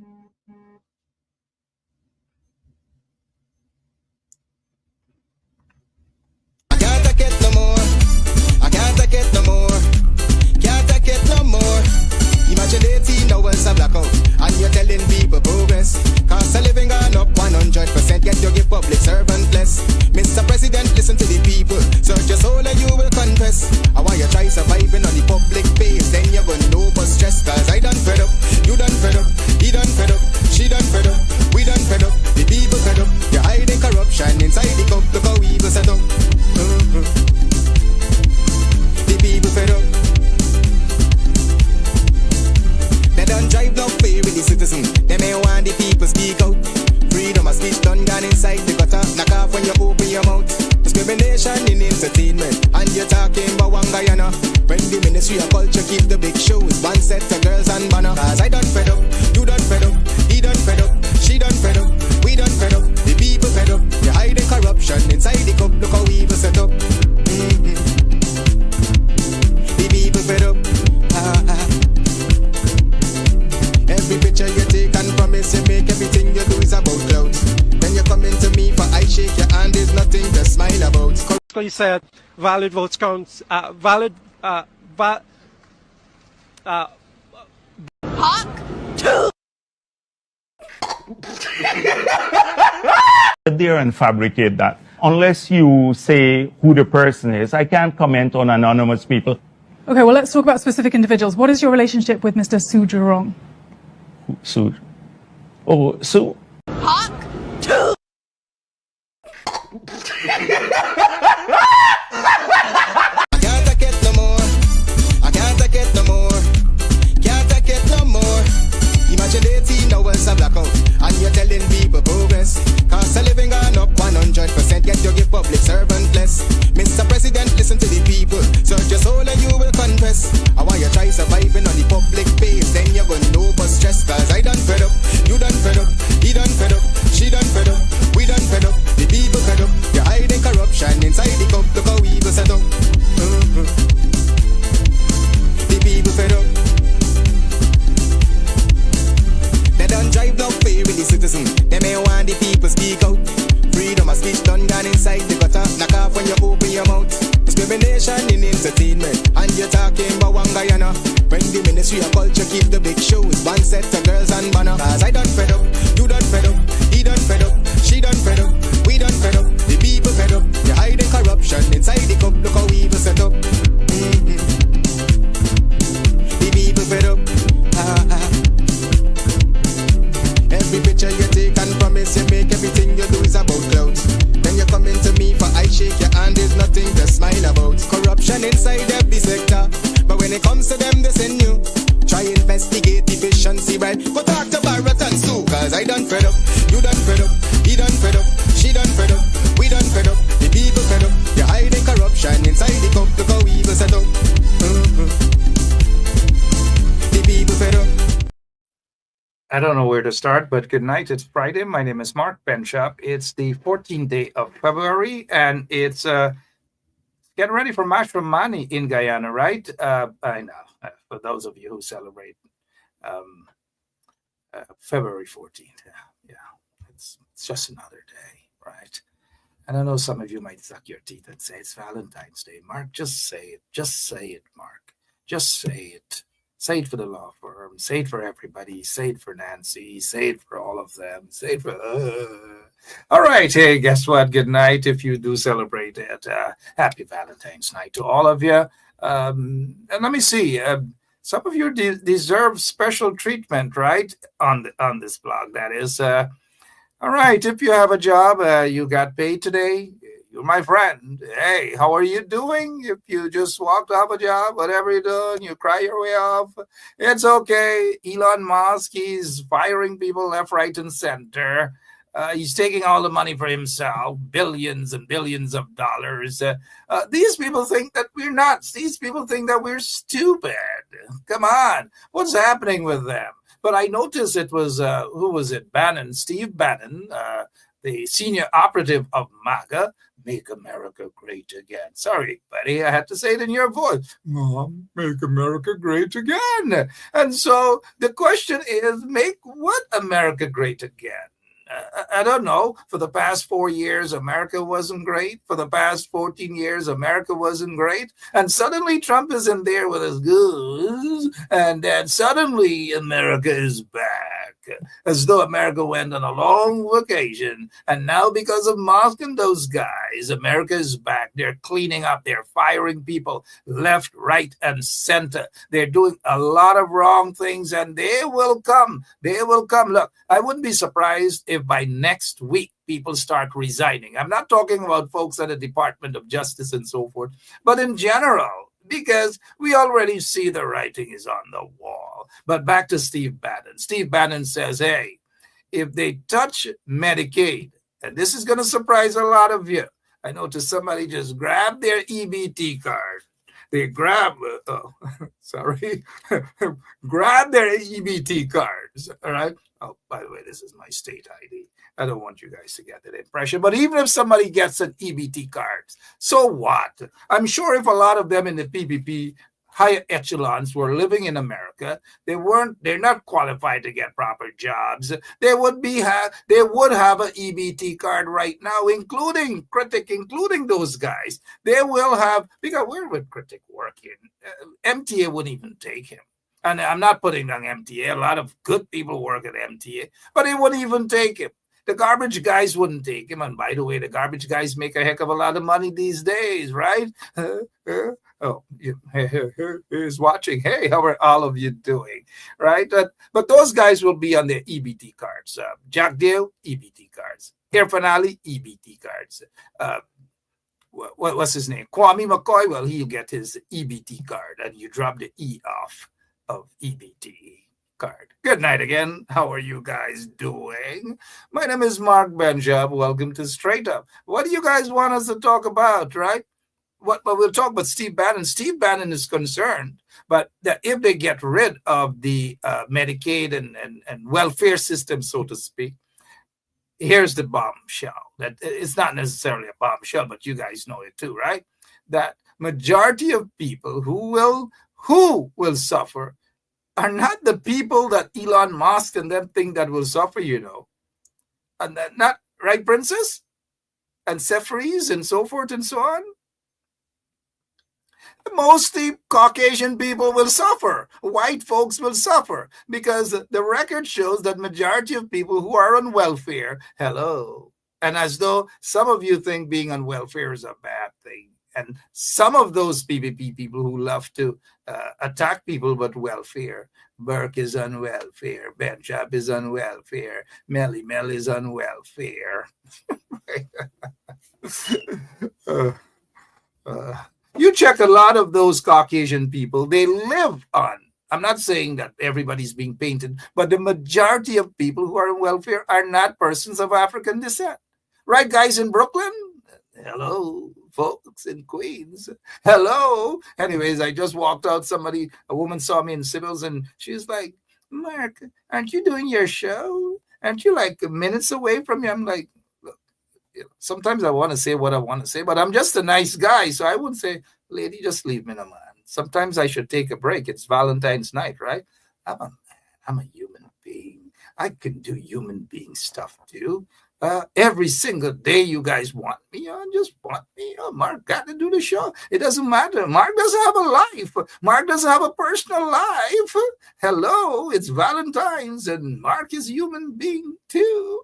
I can't take it no more. I can't take it no more. Can't take it no more. Imagine 18 hours of blackout and you're telling people progress. Cost of living gone up 100%, yet you give public servant less. Mr. President, listen to the people. Search your soul and you will confess. I want you try surviving on the public base, then you're gonna know but stress. Cause I done fed up, you done fed up, he done fed up, she done fed up, we done fed up, the people fed up. You're hiding corruption inside the cup, look how evil set up. The people fed up. They don't drive no fear with the citizen. They may want the people speak out. Freedom of speech done gone inside the gutter. Knock off when you open your mouth. Discrimination in entertainment, and you're talking about one Guyana. When the Ministry of Culture keep the big shows, one set of girls and banner. Cause I done fed up, you done fed up, he done fed up, she done fed up, we done fed up, the people fed up. You're hiding corruption inside the cup, look how evil set up. The people fed up. Every picture you take and promise you make, everything you do is about clouds. Then you come into me for I shake your hand, there's nothing to smile about. You said valid votes count, There and fabricate that. Unless you say who the person is, I can't comment on anonymous people. Okay, well, let's talk about specific individuals. What is your relationship with Mr. Su Zhurong? Su. Oh, Su. I can't take it no more. I can't take it no more. Can't take it no more. Imagine 18 hours of blackout and you're telling people progress. Cost of living gone up 100%, yet you give public servant less. Mr. President, listen to the people. Search your soul and you will confess. I want you try surviving on the public base, then you're gonna know but stress. Cause I done fed up, you done fed up, he done fed up, she done fed up, we done fed up, the people fed up. You're hiding corruption inside the cup, look how evil set up. The people fed up. They don't drive no fear with the citizen. They may want the people speak out. Freedom of speech done gone inside the gutter. Knock off when you open your mouth. Discrimination in entertainment, and you're talking about one Guyana. When the Ministry of Culture keep the big shows, one set of girls and banner. Cause I done fed up, you done fed up, he done fed up, she done fed up, we done fed up, the people fed up. You're hiding corruption inside the cup, look how evil set up. The people fed up. Every picture you take and promise you make, everything you do is about clouds. Then you come into me for I shake your hand, there's nothing to smile about. Corruption inside every sector, but when it comes to them they send you. Try investigate efficiency, right? Go talk to Barrett and Sue. Cause I done fed up, you done fed up, he done fed up, she done fed up, we done fed up, the people fed up. You're hiding corruption inside the cup, look how evil set up. The people fed up. I don't know where to start, but good night. It's Friday. My name is Mark Benchop. It's the 14th day of February, and it's getting ready for Mashramani in Guyana, right? I know, for those of you who celebrate February 14th. Yeah, it's just another day, right? And I know some of you might suck your teeth and say it's Valentine's Day. Mark, just say it. Just say it, Mark. Just say it. Say it for the law firm. Say it for everybody. Say it for Nancy. Say it for all of them. Say it for... All right. Hey, guess what? Good night. If you do celebrate it, happy Valentine's night to all of you. And let me see. Some of you deserve special treatment, right? On this blog, that is. All right. If you have a job, you got paid today. You're my friend. Hey, how are you doing? If you just walked off a job, whatever you're doing, you cry your way off, it's okay. Elon Musk, he's firing people left, right, and center. He's taking all the money for himself, billions and billions of dollars. These people think that we're nuts. These people think that we're stupid. Come on. What's happening with them? But I noticed it was, who was it? Bannon, Steve Bannon, the senior operative of MAGA, make America great again. Sorry, buddy, I had to say it in your voice. Mom, make America great again. And so the question is, make what America great again? I don't know. For the past 4 years, America wasn't great. For the past 14 years, America wasn't great. And suddenly Trump is in there with his goods. And then suddenly America is back. As though America went on a long vacation. And now because of Musk and those guys, America is back. They're cleaning up. They're firing people left, right, and center. They're doing a lot of wrong things, and they will come. They will come. Look, I wouldn't be surprised if by next week people start resigning. I'm not talking about folks at the Department of Justice and so forth, but in general, because we already see the writing is on the wall. But back to Steve Bannon. Steve Bannon says, hey, if they touch Medicaid, and this is going to surprise a lot of you. I noticed somebody just grabbed their EBT card. They grab, grab their EBT cards, all right? Oh, by the way, this is my state ID. I don't want you guys to get that impression. But even if somebody gets an EBT card, so what? I'm sure if a lot of them in the PPP higher echelons were living in America, they're not qualified to get proper jobs. They would have an EBT card right now, including Critic, including those guys. They will have, because where would Critic work in? MTA wouldn't even take him. And I'm not putting down MTA. A lot of good people work at MTA, but it wouldn't even take him. The garbage guys wouldn't take him. And by the way, the garbage guys make a heck of a lot of money these days, right? Oh, he's watching. Hey, how are all of you doing? Right? But those guys will be on their EBT cards. Jack Dale, EBT cards. Air Finale, EBT cards. What's his name? Kwame McCoy, well, he'll get his EBT card, and you drop the E off of EBT card. Good night again. How are you guys doing? My name is Mark Benjab. Welcome to Straight Up. What do you guys want us to talk about, right? But we'll talk about Steve Bannon. Steve Bannon is concerned, but that if they get rid of the Medicaid and welfare system, so to speak, here's the bombshell. That it's not necessarily a bombshell, but you guys know it too, right? That majority of people who will suffer are not the people that Elon Musk and them think that will suffer, you know. And that, not right, Princess? And Cephries and so forth and so on? Mostly Caucasian people will suffer. White folks will suffer because the record shows that majority of people who are on welfare, hello. And as though some of you think being on welfare is a bad thing. And some of those PPP people who love to attack people about welfare, Burke is on welfare, Benjab is on welfare, Melly Mel is on welfare. You check a lot of those Caucasian people, they live on, I'm not saying that everybody's being painted, but the majority of people who are on welfare are not persons of African descent. Right, guys in Brooklyn? Hello, folks in Queens. Hello. Anyways, I just walked out. A woman saw me in Sybil's and she's like, Mark, aren't you doing your show? Aren't you like minutes away from me? I'm like, look, sometimes I want to say what I want to say, but I'm just a nice guy. So I wouldn't say, lady, just leave me alone. Sometimes I should take a break. It's Valentine's night, right? I'm a human being. I can do human being stuff too. Every single day you guys want me on, just want me on. Mark got to do the show. It doesn't matter. Mark doesn't have a life. Mark doesn't have a personal life. Hello, it's Valentine's and Mark is a human being too.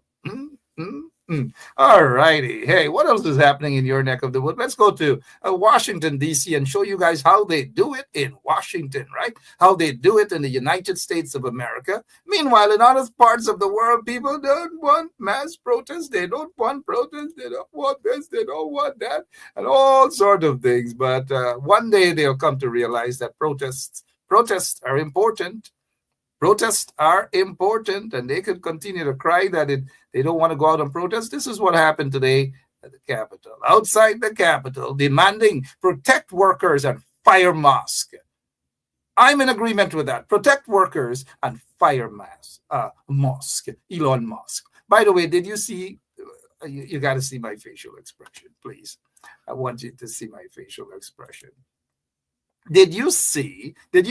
All righty. Hey, what else is happening in your neck of the wood? Let's go to Washington, D.C. and show you guys how they do it in Washington, right? How they do it in the United States of America. Meanwhile, in other parts of the world, people don't want mass protests. They don't want protests. They don't want this. They don't want that. And all sorts of things. But one day they'll come to realize that protests are important. Protests are important, and they could continue to cry that they don't want to go out and protest. This is what happened today at the Capitol. Outside the Capitol, demanding protect workers and fire Musk. I'm in agreement with that. Protect workers and fire Musk, Elon Musk. By the way, did you see you got to see my facial expression, please. I want you to see my facial expression. Did you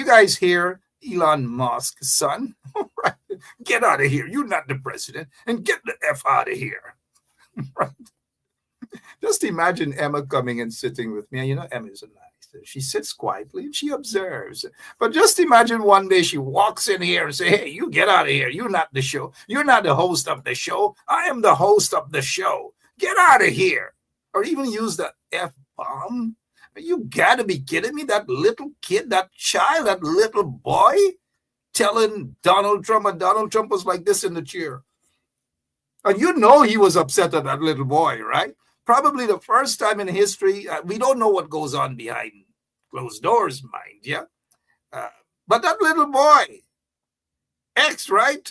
guys hear Elon Musk's son? Right. Get out of here. You're not the president. And get the F out of here. Right. Just imagine Emma coming and sitting with me. And you know, Emma is a nice. She sits quietly and she observes. But just imagine one day she walks in here and say, hey, you get out of here. You're not the show. You're not the host of the show. I am the host of the show. Get out of here. Or even use the F-bomb. You gotta be kidding me. That little kid, that child, that little boy telling Donald Trump, and Donald Trump was like this in the chair. And you know he was upset at that little boy, right? Probably the first time in history. We don't know what goes on behind closed doors, mind you. But that little boy, X, right?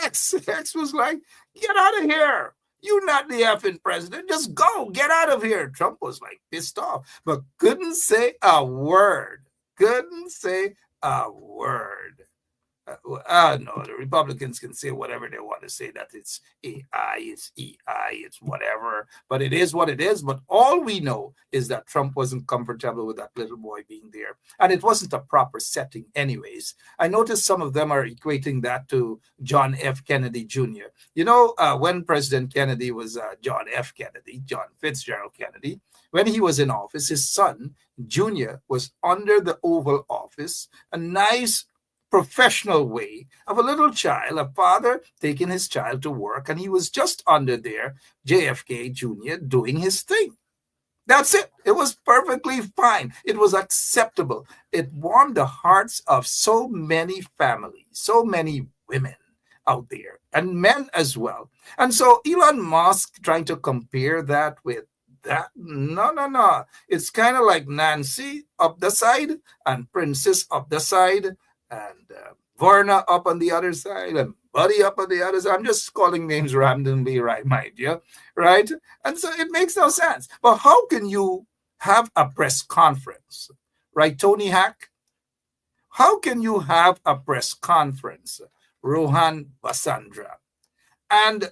X was like, get out of here. You're not the effing president. Just go. Get out of here. Trump was like pissed off, but couldn't say a word. Couldn't say a word. No, the Republicans can say whatever they want to say, that it's AI, it's EI, it's whatever, but it is what it is. But all we know is that Trump wasn't comfortable with that little boy being there, and it wasn't a proper setting anyways. I noticed some of them are equating that to John F. Kennedy Jr. You know, when President Kennedy was John F. Kennedy, John Fitzgerald Kennedy, when he was in office, his son, Jr., was under the Oval Office, a nice professional way of a little child, a father taking his child to work, and he was just under there, JFK Jr., doing his thing. That's it. It was perfectly fine. It was acceptable. It warmed the hearts of so many families, so many women out there, and men as well. And so Elon Musk trying to compare that with that, no. It's kind of like Nancy up the side and Princess up the side, and Verna up on the other side, and Buddy up on the other side. I'm just calling names randomly, right, mind you, right? And so it makes no sense. But how can you have a press conference, right, Tony Hack? How can you have a press conference, Rohan Basandra, and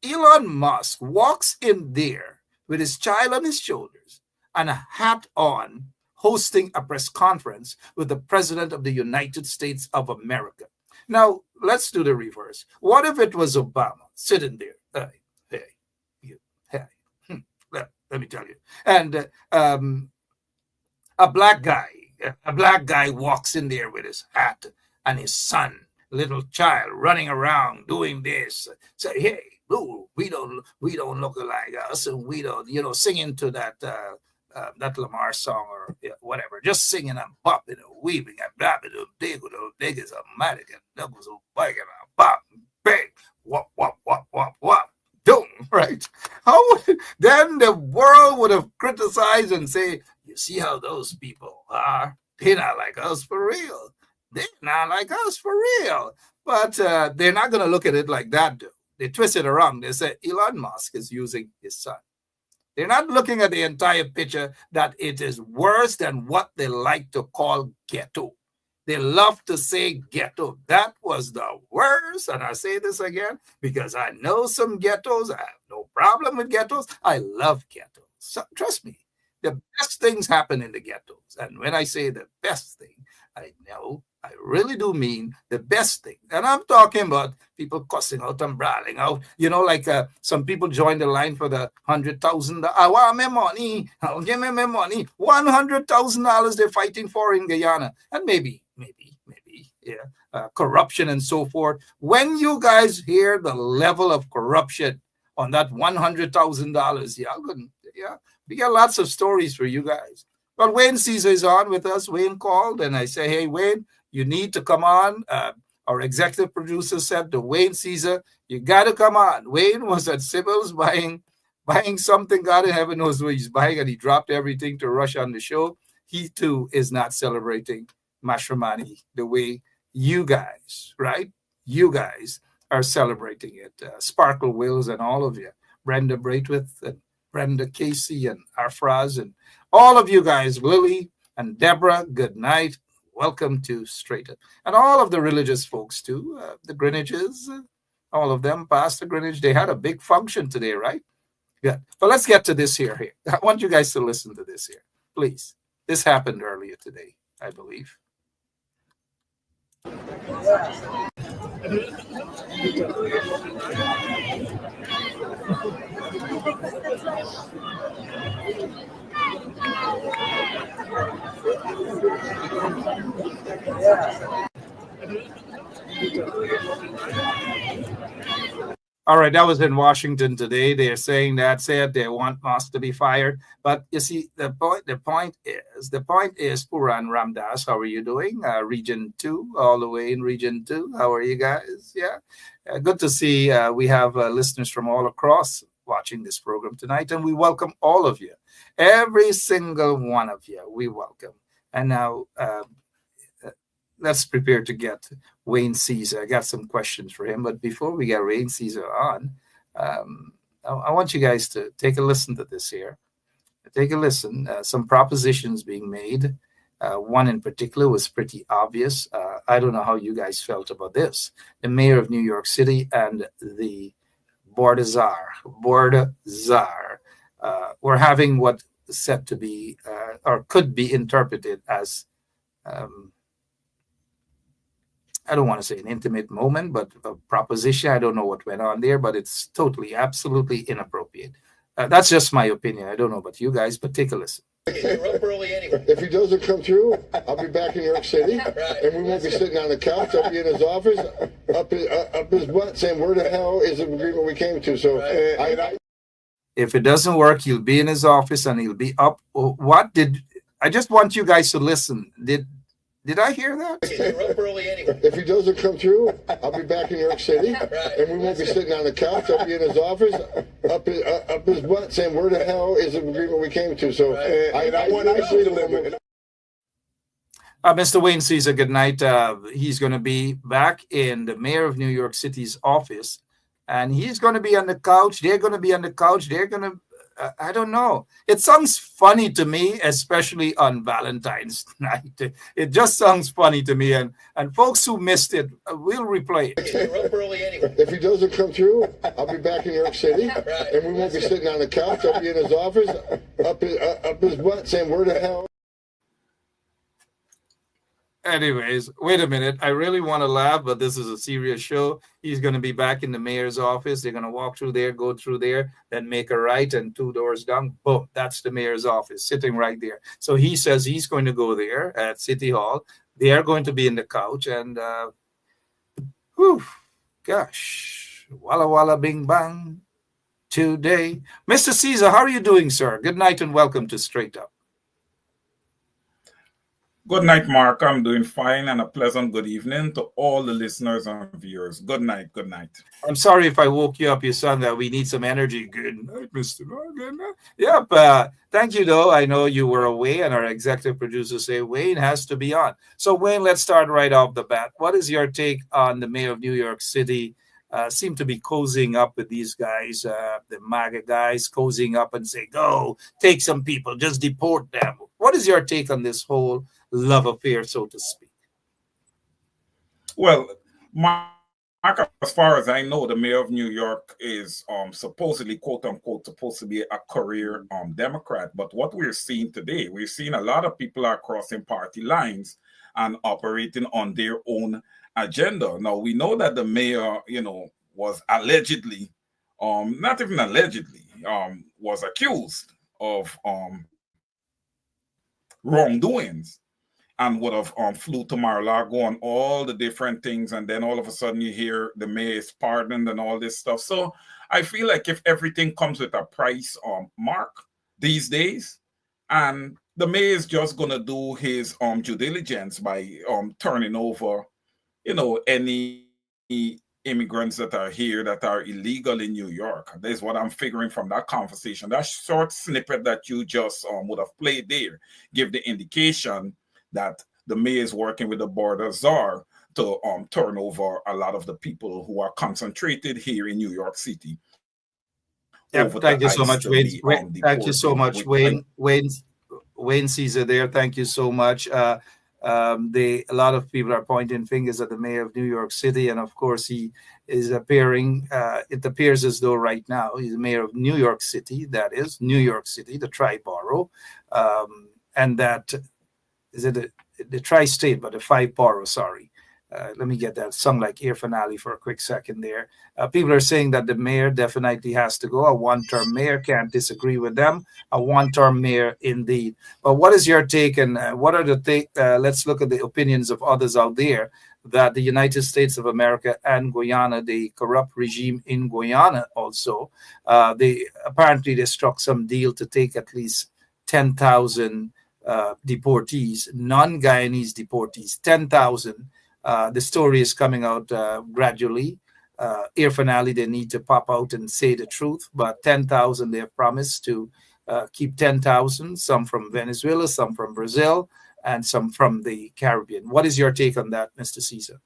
Elon Musk walks in there with his child on his shoulders and a hat on, hosting a press conference with the President of the United States of America? Now, let's do the reverse. What if it was Obama sitting there? Let me tell you. And a black guy walks in there with his hat and his son, little child, running around doing this. Say, hey, we don't look like us, and we don't, singing to that Lamar song or whatever, just singing and popping and weaving and blabbing and big as a matic and knuckles of bike and pop, bang, wop, doom, right? Then the world would have criticized and say, you see how those people are? They're not like us for real. They're not like us for real. But they're not going to look at it like that, though. They twist it around. They say Elon Musk is using his son. They're not looking at the entire picture, that it is worse than what they like to call ghetto. They love to say ghetto. That was the worst. And I say this again because I know some ghettos. I have no problem with ghettos. I love ghettos. So, trust me, the best things happen in the ghettos. And when I say the best thing, I really do mean the best thing. And I'm talking about people cussing out and brawling out. Like some people joined the line for the $100,000. I want my money. Give me my money. $100,000 they're fighting for in Guyana. And maybe, corruption and so forth. When you guys hear the level of corruption on that $100,000, we got lots of stories for you guys. But Wayne Caesar is on with us. Wayne called, and I say, hey, Wayne, you need to come on. Our executive producer said to Wayne Caesar, you got to come on. Wayne was at Sybil's buying something. God in heaven knows what he's buying, and he dropped everything to rush on the show. He, too, is not celebrating Mashramani the way you guys, right? You guys are celebrating it. Sparkle Wills and all of you. Brenda Braithwaite and Brenda Casey and Arfraz and all of you guys, Lily and Deborah, good night. Welcome to Straight Up. And all of the religious folks too, the Greenwiches, all of them, Pastor Greenwich, they had a big function today, right? Yeah. But let's get to this here. I want you guys to listen to this here, please. This happened earlier today, I believe. All right, that was in Washington today. They're saying that said they want Moss to be fired. But you see, the point is, Puran Ramdas, how are you doing? Region 2, all the way in Region 2. How are you guys? Yeah, good to see we have listeners from all across watching this program tonight, and we welcome all of you, every single one of you. We welcome. And now let's prepare to get Wayne Caesar. I got some questions for him, but before we get Wayne Caesar on, I want you guys to take a listen to this here. Take a listen. Some propositions being made. One in particular was pretty obvious. I don't know how you guys felt about this. The mayor of New York City and the board czar were having what is said to be or could be interpreted as I don't want to say an intimate moment, but a proposition. I don't know what went on there, but it's totally, absolutely inappropriate. That's just my opinion. I don't know about you guys, but take a listen. If he doesn't come through, I'll be back in New York City, and we won't be sitting on the couch. I'll be in his office, up his butt, saying, where the hell is the agreement we came to? So if it doesn't work, he'll be in his office, and he'll be up. I just want you guys to listen. Did I hear that? If he doesn't come through, I'll be back in New York City, and we won't be sitting on the couch. I'll be in his office, up his butt, saying, where the hell is the agreement we came to? So I want actually to live it. Mr. Wayne Caesar, good night. He's going to be back in the mayor of New York City's office, and he's going to be on the couch. They're going to be on the couch. They're going to I don't know. It sounds funny to me, especially on Valentine's night. It just sounds funny to me. And folks who missed it, will replay it. If he doesn't come through, I'll be back in New York City, and we won't be sitting on the couch. I'll be in his office, up his butt, saying, where the hell? Anyways, wait a minute. I really want to laugh, but this is a serious show. He's going to be back in the mayor's office. They're going to walk through there, go through there, then make a right, and 2 doors down. Boom. That's the mayor's office sitting right there. So he says he's going to go there at City Hall. They are going to be in the couch. And, gosh, walla walla bing bang today. Mr. Caesar, how are you doing, sir? Good night and welcome to Straight Up. Good night, Mark. I'm doing fine, and a pleasant good evening to all the listeners and viewers. Good night. Good night. I'm sorry if I woke you up. You sound that we need some energy. Good night, Mr. Yep. Thank you, though. I know you were away, and our executive producer say Wayne has to be on. So, Wayne, let's start right off the bat. What is your take on the mayor of New York City? Seem to be cozying up with these guys, the MAGA guys, cozying up and say, go, take some people, just deport them. What is your take on this whole love affair, so to speak? Well, Mark, as far as I know, the mayor of New York is supposedly, quote unquote, supposed to be a career Democrat. But what we're seeing today, we're seeing a lot of people are crossing party lines and operating on their own agenda. Now, we know that the mayor, was allegedly, not even allegedly, was accused of wrongdoings, and would have flew to Mar-a-Lago on all the different things, and then all of a sudden you hear the mayor is pardoned and all this stuff. So I feel like if everything comes with a price, Mark, these days, and the mayor is just going to do his due diligence by turning over, any immigrants that are here that are illegal in New York. That's what I'm figuring from that conversation. That short snippet that you just would have played there give the indication that the mayor is working with the border czar to turn over a lot of the people who are concentrated here in New York City. Yeah, thank you so much, Wayne. Thank you so much, Wayne. Wayne Caesar there. Thank you so much. A lot of people are pointing fingers at the mayor of New York City, and of course he is appearing. It appears as though right now he's the mayor of New York City. That is New York City, the tri-borough, and that is it. The tri-state, but the 5-borough. Sorry. Let me get that sung like Irfan Ali for a quick second there. People are saying that the mayor definitely has to go. A one-term mayor, can't disagree with them. A one-term mayor indeed. But what is your take, and what are the let's look at the opinions of others out there, that the United States of America and Guyana, the corrupt regime in Guyana also, they struck some deal to take at least 10,000 deportees, non-Guyanese deportees, 10,000. The story is coming out gradually. Irfan Ali, they need to pop out and say the truth, but 10,000 they have promised to keep 10,000, some from Venezuela, some from Brazil, and some from the Caribbean. What is your take on that, Mr. Caesar?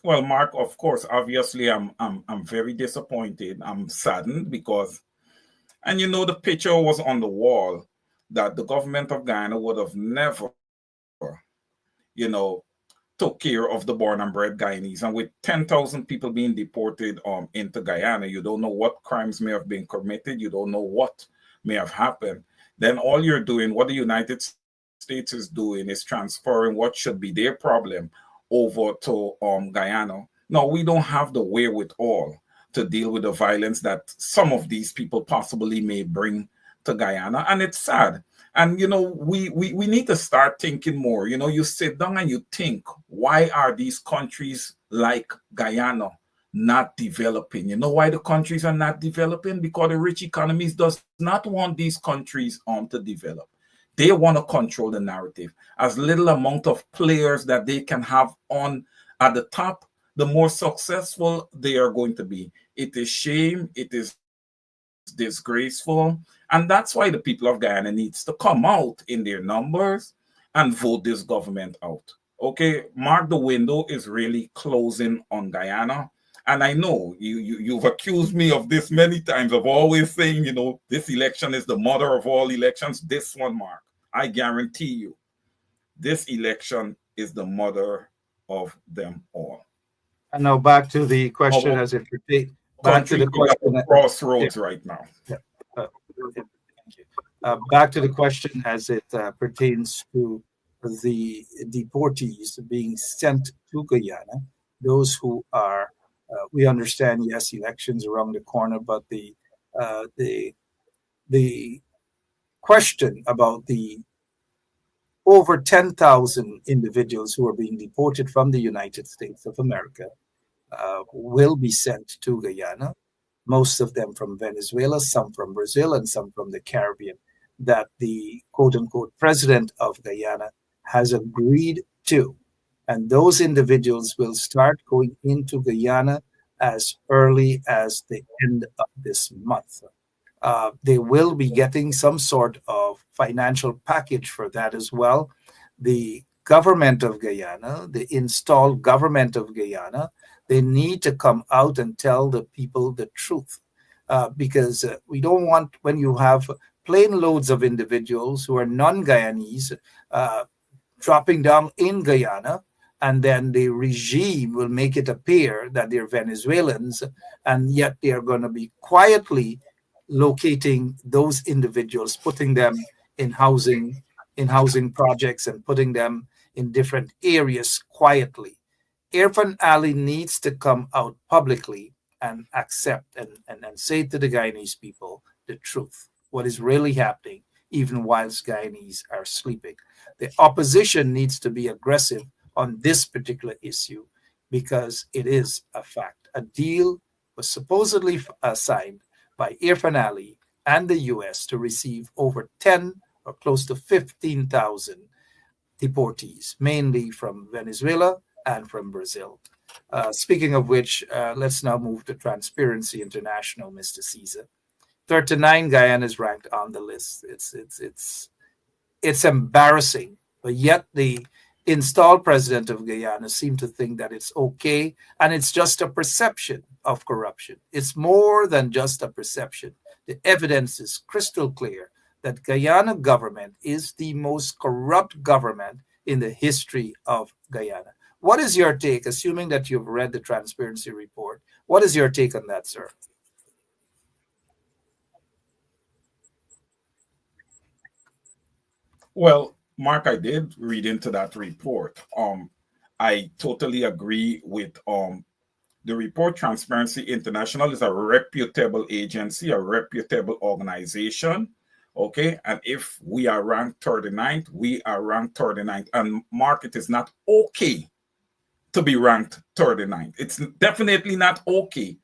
Well, Mark, of course, obviously, I'm very disappointed. I'm saddened because, and you know, the picture was on the wall that the government of Guyana would have never, you know, took care of the born and bred Guyanese. And with 10,000 people being deported into Guyana, you don't know what crimes may have been committed. You don't know what may have happened. Then all you're doing, what the United States is doing, is transferring what should be their problem over to Guyana. No, we don't have the wherewithal to deal with the violence that some of these people possibly may bring to Guyana. And it's sad. And, you know, we need to start thinking more. You know, you sit down and you think, why are these countries like Guyana not developing? You know why the countries are not developing? Because the rich economies does not want these countries to develop. They want to control the narrative. As little amount of players that they can have on at the top, the more successful they are going to be. It is shame. It is disgraceful. And that's why the people of Guyana needs to come out in their numbers and vote this government out. Okay, Mark, the window is really closing on Guyana. And I know you've accused me of this many times, of always saying, you know, this election is the mother of all elections. This one, Mark, I guarantee you, this election is the mother of them all. And now back to the question as it pertains. Back to the question. Crossroads right now. Yeah. Thank you. Back to the question as it pertains to the deportees being sent to Guyana. Those who are, we understand, yes, elections around the corner, but the question about the over 10,000 individuals who are being deported from the United States of America will be sent to Guyana, most of them from Venezuela, some from Brazil, and some from the Caribbean, that the quote-unquote president of Guyana has agreed to. And those individuals will start going into Guyana as early as the end of this month. They will be getting some sort of financial package for that as well. The government of Guyana, the installed government of Guyana, they need to come out and tell the people the truth, because we don't want, when you have plane loads of individuals who are non-Guyanese dropping down in Guyana, and then the regime will make it appear that they're Venezuelans, and yet they are going to be quietly locating those individuals, putting them in housing projects and putting them in different areas quietly. Irfan Ali needs to come out publicly and accept and say to the Guyanese people the truth, what is really happening, even whilst Guyanese are sleeping. The opposition needs to be aggressive on this particular issue because it is a fact. A deal was supposedly signed by Irfan Ali and the U.S. to receive over 10 or close to 15,000 deportees, mainly from Venezuela and from Brazil. Speaking of which, let's now move to Transparency International, Mr. Caesar. 39 Guyana is ranked on the list. It's embarrassing, but yet the installed president of Guyana seemed to think that it's okay, and it's just a perception of corruption. It's more than just a perception. The evidence is crystal clear that Guyana government is the most corrupt government in the history of Guyana. What is your take, assuming that you've read the transparency report? What is your take on that, sir? Well, Mark, I did read into that report. I totally agree with the report. Transparency International is a reputable agency, a reputable organization. Okay, and if we are ranked 39th, we are ranked 39th. And Mark, it is not okay to be ranked 39th. It's definitely not okay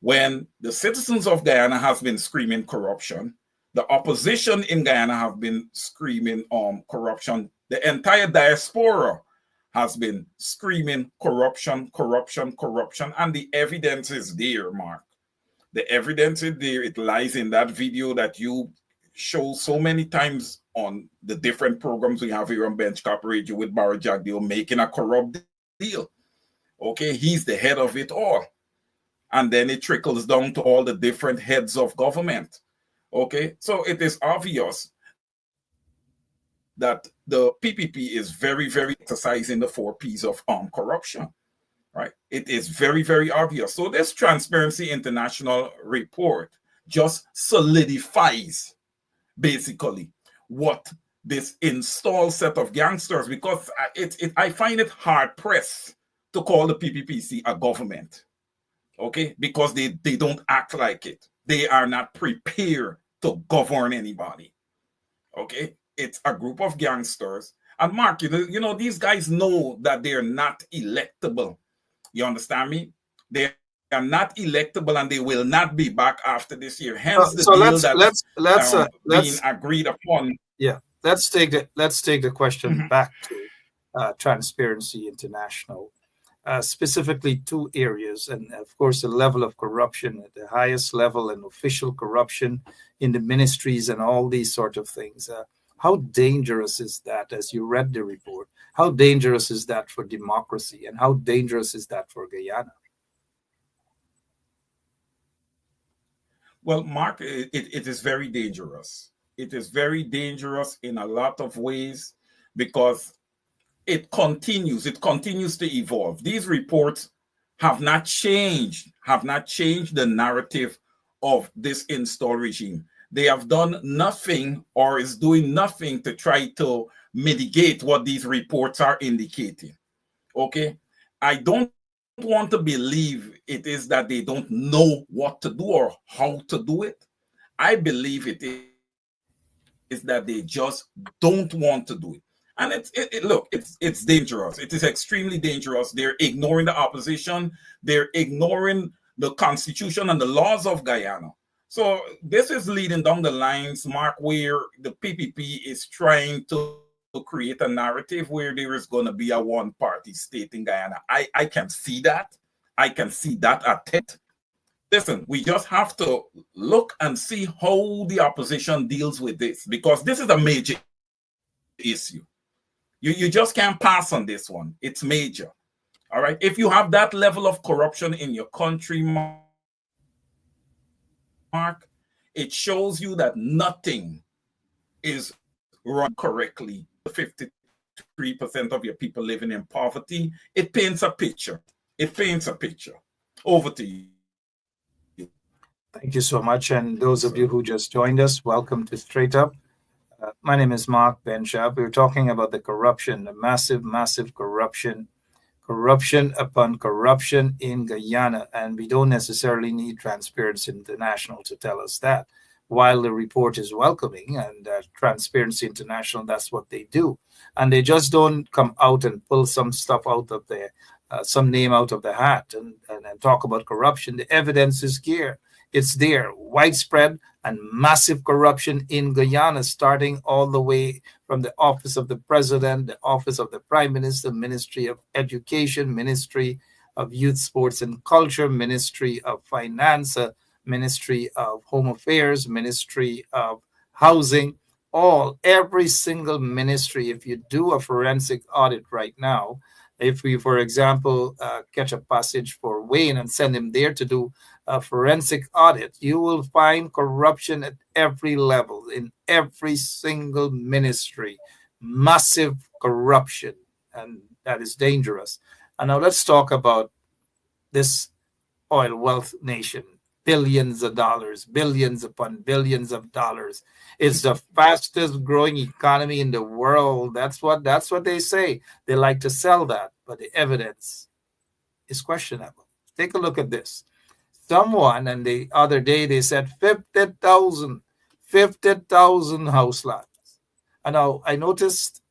when the citizens of Guyana has been screaming corruption. The opposition in Guyana have been screaming corruption. The entire diaspora has been screaming corruption, corruption, corruption. And the evidence is there, Mark. The evidence is there. It lies in that video that you show so many times on the different programs we have here on Benchtop Radio with Barry Jagdeo making a corrupt deal. Okay, he's the head of it all. And then it trickles down to all the different heads of government. Okay, so it is obvious that the PPP is very, very exercising the 4 Ps of corruption, right? It is very, very obvious. So this Transparency International report just solidifies basically what this installed set of gangsters, because I find it hard pressed to call the PPPC a government, okay? Because they don't act like it. They are not prepared to govern anybody, okay? It's a group of gangsters. And Mark, you know, these guys know that they're not electable. You understand me? They are not electable, and they will not be back after this year. Hence the deal that's being agreed upon. Yeah, let's take the question back to Transparency International. Specifically 2 areas, and of course the level of corruption at the highest level and official corruption in the ministries and all these sort of things. How dangerous is that, as you read the report? How dangerous is that for democracy, and how dangerous is that for Guyana? Well, Mark, it is very dangerous. It is very dangerous in a lot of ways because it continues to evolve. These reports have not changed the narrative of this installed regime. They have done nothing or is doing nothing to try to mitigate what these reports are indicating. Okay, I don't want to believe it is that they don't know what to do or how to do it. I believe it is that they just don't want to do it. And it's dangerous. It is extremely dangerous. They're ignoring the opposition. They're ignoring the constitution and the laws of Guyana. So this is leading down the lines, Mark, where the PPP is trying to create a narrative where there is going to be a one-party state in Guyana. I can see that. I can see that attempt. Listen, we just have to look and see how the opposition deals with this, because this is a major issue. You just can't pass on this one. It's major. All right. If you have that level of corruption in your country, Mark, it shows you that nothing is run correctly. 53% of your people living in poverty. It paints a picture. It paints a picture. Over to you. Thank you so much. And those of you who just joined us, welcome to Straight Up. My name is Mark Benschop. We're talking about the corruption, the massive, massive corruption upon corruption in Guyana. And we don't necessarily need Transparency International to tell us that. While the report is welcoming, and Transparency International, that's what they do. And they just don't come out and pull some stuff out of there, some name out of the hat and talk about corruption. The evidence is here. It's there. Widespread and massive corruption in Guyana, starting all the way from the office of the president, the office of the prime minister, Ministry of Education, Ministry of Youth, Sports and Culture, Ministry of Finance, Ministry of Home Affairs, Ministry of Housing, every single ministry. If you do a forensic audit right now, if we, for example, catch a passage for Wayne and send him there to do a forensic audit, you will find corruption at every level, in every single ministry, massive corruption, and that is dangerous. And now let's talk about this oil wealth nation. Billions of dollars, billions upon billions of dollars. It's the fastest growing economy in the world. That's what they say. They like to sell that, but the evidence is questionable. Take a look at this. Someone, and the other day they said 50,000 house lots. And now I noticed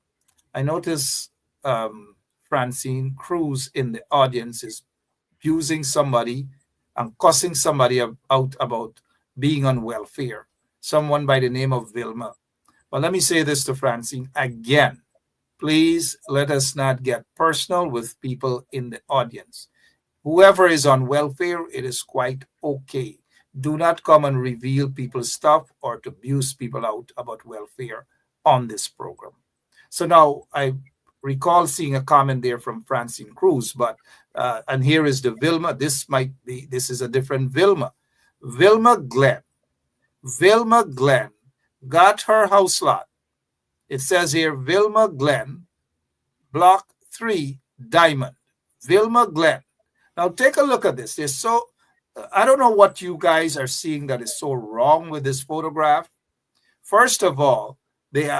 Francine Cruz in the audience is abusing somebody and cussing somebody out about being on welfare, someone by the name of Vilma. But let me say this to Francine again. Please let us not get personal with people in the audience. Whoever is on welfare, it is quite okay. Do not come and reveal people's stuff or to abuse people out about welfare on this program. So now I recall seeing a comment there from Francine Cruz, but and here is the Vilma. This is a different Vilma. Vilma Glenn got her house lot. It says here, Vilma Glenn, Block 3, Diamond. Vilma Glenn. Now take a look at this. I don't know what you guys are seeing that is so wrong with this photograph. First of all, they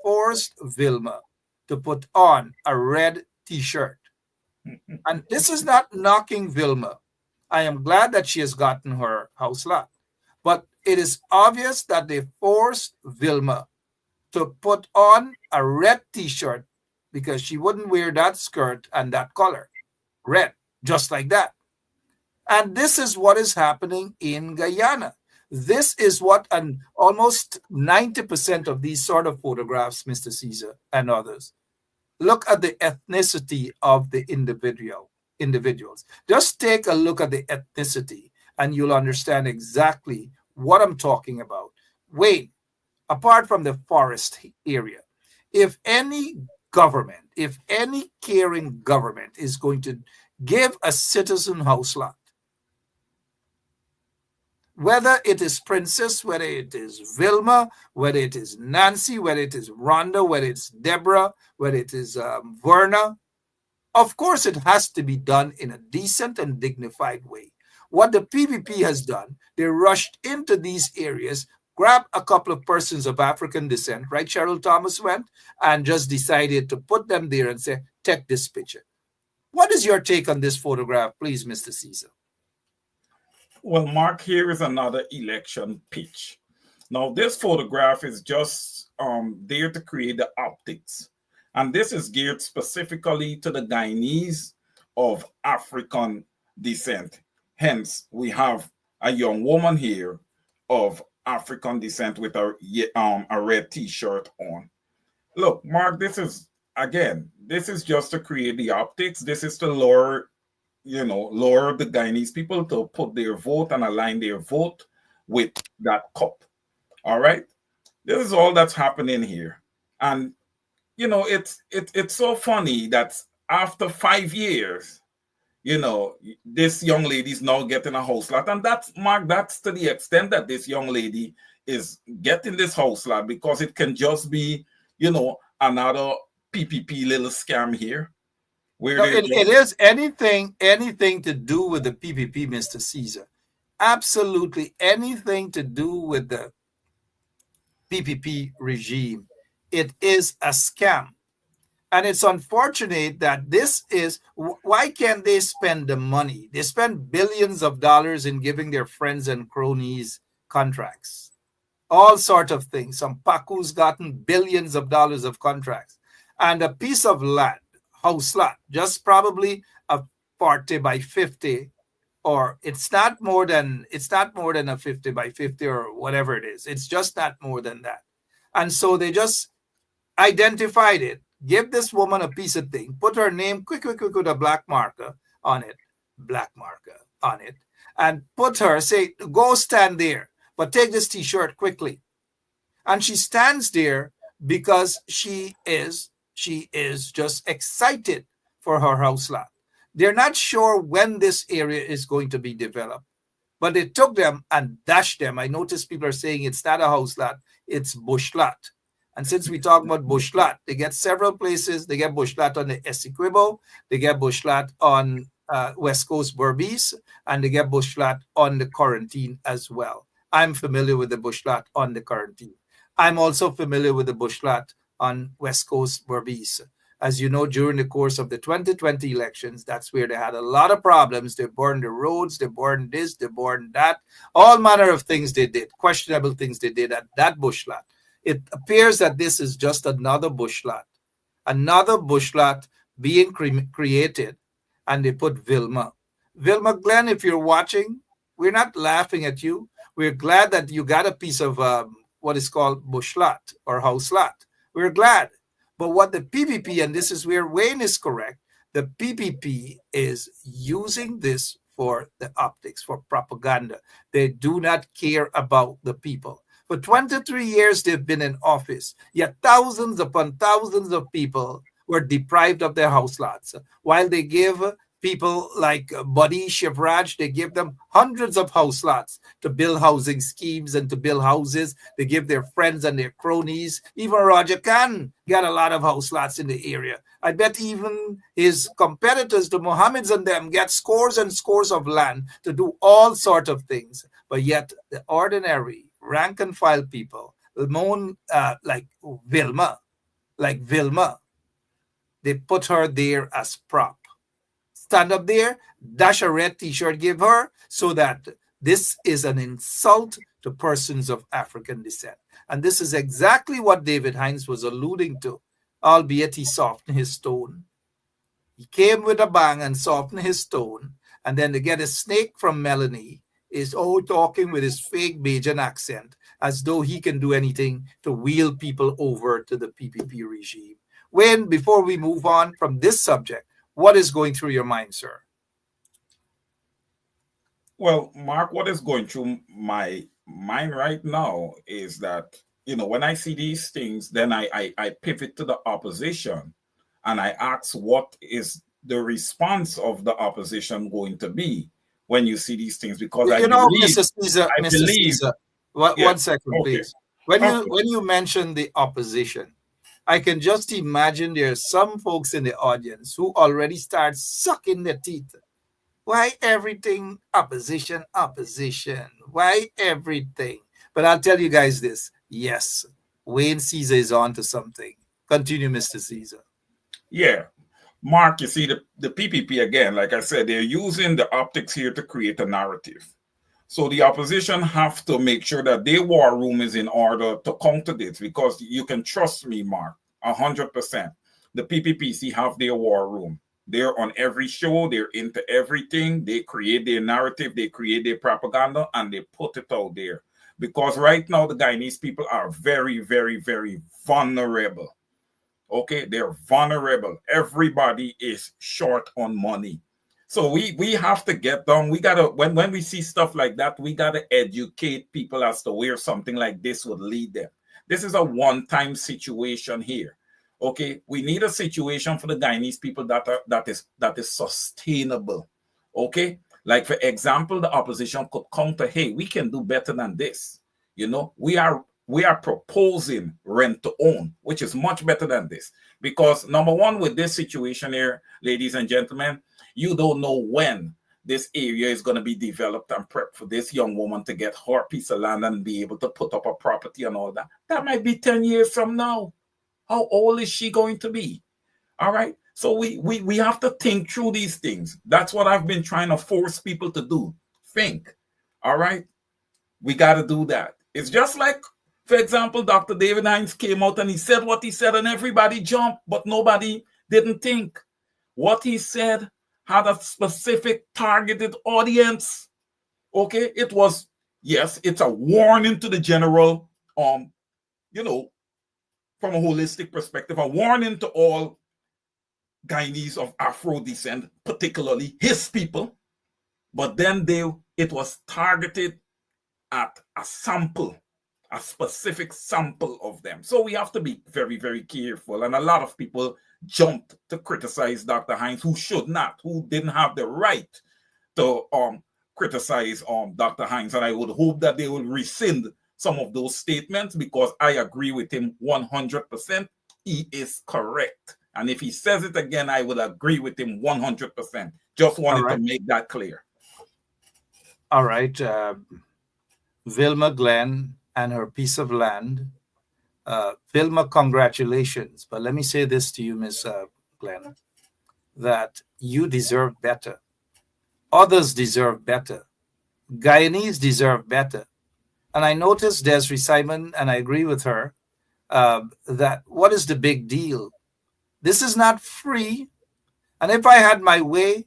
forced Vilma to put on a red t-shirt. And this is not knocking Vilma. I am glad that she has gotten her house lot. But it is obvious that they forced Vilma to put on a red t-shirt because she wouldn't wear that skirt and that color. Red, just like that. And this is what is happening in Guyana. This is what, and almost 90% of these sort of photographs, Mr. Caesar and others, look at the ethnicity of the individuals. Just take a look at the ethnicity and you'll understand exactly what I'm talking about. Wait, apart from the forest area, if any caring government is going to give a citizen house lot, whether it is Princess, whether it is Vilma, whether it is Nancy, whether it is Rhonda, whether it's Deborah, whether it is Verna, of course it has to be done in a decent and dignified way. What the PPP has done, they rushed into these areas, grabbed a couple of persons of African descent, right? Cheryl Thomas went and just decided to put them there and say, take this picture. What is your take on this photograph, please, Mr. Caesar? Well, Mark, here is another election pitch. Now, this photograph is just there to create the optics. And this is geared specifically to the Guyanese of African descent. Hence, we have a young woman here of African descent with a red t-shirt on. Look, Mark, this is just to create the optics. This is to lure the Guyanese people to put their vote and align their vote with that cup. All right? This is all that's happening here. And, it's so funny that after 5 years, this young lady is now getting a house lot. And that's to the extent that this young lady is getting this house lot, because it can just be, another PPP little scam here. It is anything to do with the PPP, Mr. Caesar. Absolutely anything to do with the PPP regime. It is a scam. And it's unfortunate that why can't they spend the money? They spend billions of dollars in giving their friends and cronies contracts. All sorts of things. Some Pacu's gotten billions of dollars of contracts. And a piece of land, house lot, just probably a 40 by 50, or it's not more than a 50 by 50 or whatever it is. It's just not more than that. And so they just identified it, give this woman a piece of thing, put her name quick with a black marker on it, and put her, say, go stand there, but take this t-shirt quickly. And she stands there because she is just excited for her house lot. They're not sure when this area is going to be developed, but they took them and dashed them. I noticed people are saying it's not a house lot, it's bush lot. And since we talk about bushlat, they get several places. They get bushlat on the Essequibo, they get bushlat on West Coast Berbice, and they get bushlat on the Quarantine as well. I'm familiar with the bushlat on the Quarantine. I'm also familiar with the bushlat on West Coast Berbice. As you know, during the course of the 2020 elections, that's where they had a lot of problems. They burned the roads, they burned this, they burned that, all manner of things they did, questionable things they did at that bushlat. It appears that this is just another bushlat being created, and they put Vilma. Vilma Glenn, if you're watching, we're not laughing at you. We're glad that you got a piece of what is called bushlat or houselat. We're glad. But what the PPP, and this is where Wayne is correct, the PPP is using this for the optics, for propaganda. They do not care about the people. For 23 years, they've been in office, yet thousands upon thousands of people were deprived of their house lots. While they give people like Buddy Shivraj, they give them hundreds of house lots to build housing schemes and to build houses. They give their friends and their cronies. Even Roger Khan got a lot of house lots in the area. I bet even his competitors, the Mohammeds and them, get scores and scores of land to do all sorts of things. But yet the ordinary rank and file people, like Vilma, they put her there as prop. Stand up there, dash a red t-shirt, give her, so that this is an insult to persons of African descent. And this is exactly what David Hines was alluding to, albeit he softened his tone. He came with a bang and softened his tone, and then to get a snake from Melanie is talking with his fake Bajan accent as though he can do anything to wheel people over to the PPP regime. Wayne, before we move on from this subject, what is going through your mind, sir? Well, Mark, what is going through my mind right now is that, when I see these things, then I pivot to the opposition and I ask, what is the response of the opposition going to be when you see these things? Because Mr. Caesar, one second, please. When you mention the opposition, I can just imagine there are some folks in the audience who already start sucking their teeth. Why everything opposition? Why everything? But I'll tell you guys this. Yes, Wayne Caesar is on to something. Continue, Mr. Caesar. Yeah. Mark, you see, the PPP, again, like I said, they're using the optics here to create a narrative. So the opposition have to make sure that their war room is in order to counter this, because you can trust me, Mark, 100%. The PPPC have their war room. They're on every show. They're into everything. They create their narrative. They create their propaganda, and they put it out there. Because right now, the Guyanese people are very, very, very vulnerable. Okay, they're vulnerable. Everybody is short on money. So we have to get down. We gotta, when we see stuff like that, we gotta educate people as to where something like this would lead them. This is a one-time situation here. Okay, we need a situation for the Guyanese people that is sustainable. Okay, like for example, the opposition could counter, hey, we can do better than this. We are proposing rent to own, which is much better than this. Because number one, with this situation here, ladies and gentlemen, you don't know when this area is going to be developed and prepped for this young woman to get her piece of land and be able to put up a property and all that. That might be 10 years from now. How old is she going to be? All right. So we have to think through these things. That's what I've been trying to force people to do. Think. All right. We got to do that. It's just like, for example, Dr. David Hines came out and he said what he said and everybody jumped, but nobody didn't think. What he said had a specific targeted audience. Okay, it was, yes, it's a warning to the general, from a holistic perspective, a warning to all Guyanese of Afro descent, particularly his people. But then it was targeted at a sample, a specific sample of them. So we have to be very, very careful. And a lot of people jumped to criticize Dr. Hines, who should not, who didn't have the right to criticize Dr. Hines. And I would hope that they will rescind some of those statements because I agree with him 100%. He is correct. And if he says it again, I will agree with him 100%. Just wanted to make that clear. All right. Vilma Glenn and her piece of land. Vilma, congratulations. But let me say this to you, Miss Glenn, that you deserve better. Others deserve better. Guyanese deserve better. And I noticed Desiree Simon, and I agree with her, that what is the big deal? This is not free. And if I had my way,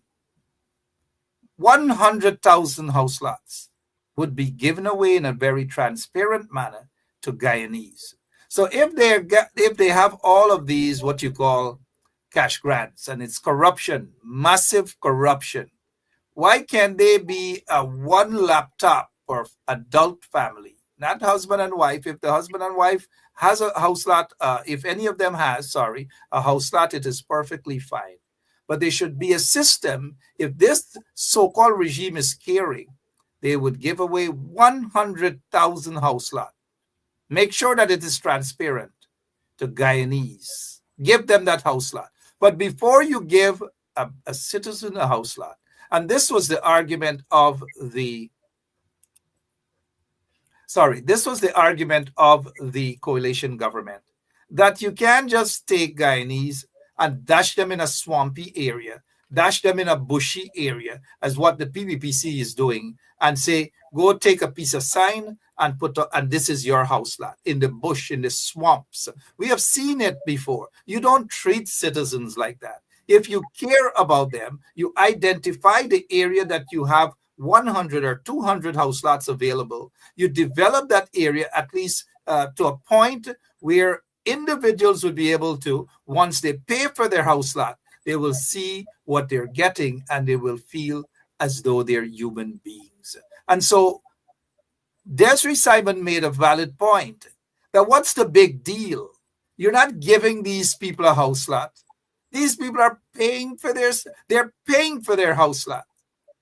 100,000 house lots would be given away in a very transparent manner to Guyanese. So if they have all of these, what you call cash grants, and it's corruption, massive corruption, why can't they be a one laptop for adult family, not husband and wife? If the husband and wife has a house lot, if any of them has, a house lot, it is perfectly fine. But there should be a system. If this so-called regime is caring, they would give away 100,000 house lot. Make sure that it is transparent to Guyanese. Give them that house lot. But before you give a citizen a house lot, and this was the argument of the coalition government, that you can't just take Guyanese and dash them in a swampy area, dash them in a bushy area, as what the PBPC is doing, and say, go take a piece of sign and and this is your house lot in the bush, in the swamps. We have seen it before. You don't treat citizens like that. If you care about them, you identify the area that you have 100 or 200 house lots available. You develop that area at least to a point where individuals would be able to, once they pay for their house lot, they will see what they're getting and they will feel as though they're human beings. And so Desiree Simon made a valid point that what's the big deal? You're not giving these people a house lot. These people are paying for their house lot.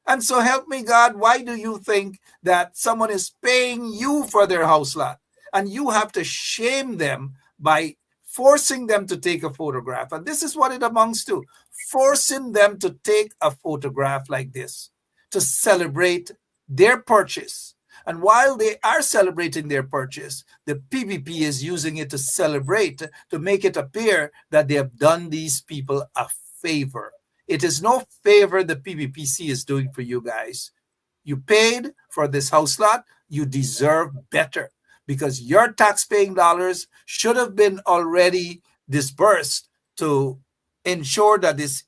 And so help me God, why do you think that someone is paying you for their house lot and you have to shame them by forcing them to take a photograph? And this is what it amounts to, forcing them to take a photograph like this to celebrate their purchase. And while they are celebrating their purchase, the PPP is using it to celebrate, to make it appear that they have done these people a favor. It is no favor the PPPC is doing for you guys. You paid for this house lot. You deserve better because your tax-paying dollars should have been already disbursed to ensure that this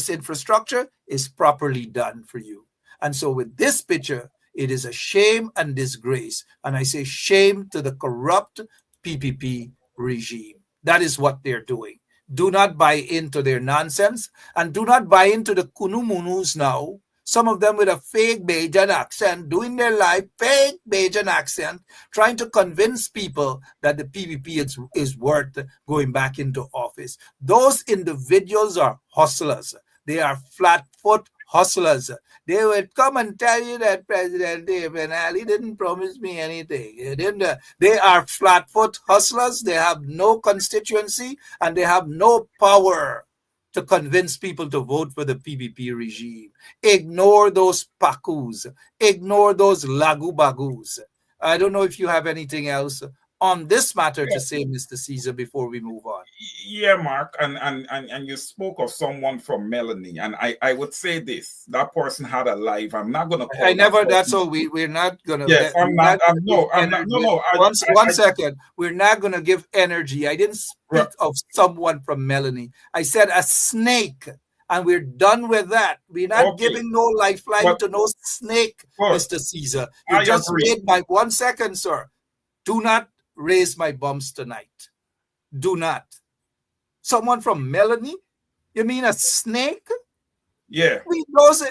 infrastructure is properly done for you. And so with this picture, it is a shame and disgrace. And I say shame to the corrupt PPP regime. That is what they're doing. Do not buy into their nonsense and do not buy into the Kunumunus now. Some of them with a fake Bajan accent, doing their life, fake Bajan accent, trying to convince people that the PPP is worth going back into office. Those individuals are hustlers. They are flat-foot hustlers. They would come and tell you that President David Ali didn't promise me anything. They are flat-foot hustlers. They have no constituency and they have no power to convince people to vote for the PPP regime. Ignore those pakus. Ignore those lagu-bagus. I don't know if you have anything else on this matter to say, Mr. Caesar, before we move on. Yeah, Mark, and you spoke of someone from Melanie, and I would say this: that person had a life. I'm not going to. I never. That's all. We're not going to. Yes, I'm not. No. One second. We're not going to give energy. I didn't speak of someone from Melanie. I said a snake. And we're done with that. We're not giving no lifeline to no snake, Mr. Caesar. You just made my 1 second, sir. Do not raise my bumps tonight. Do not. Someone from Melanie? You mean a snake? Yeah.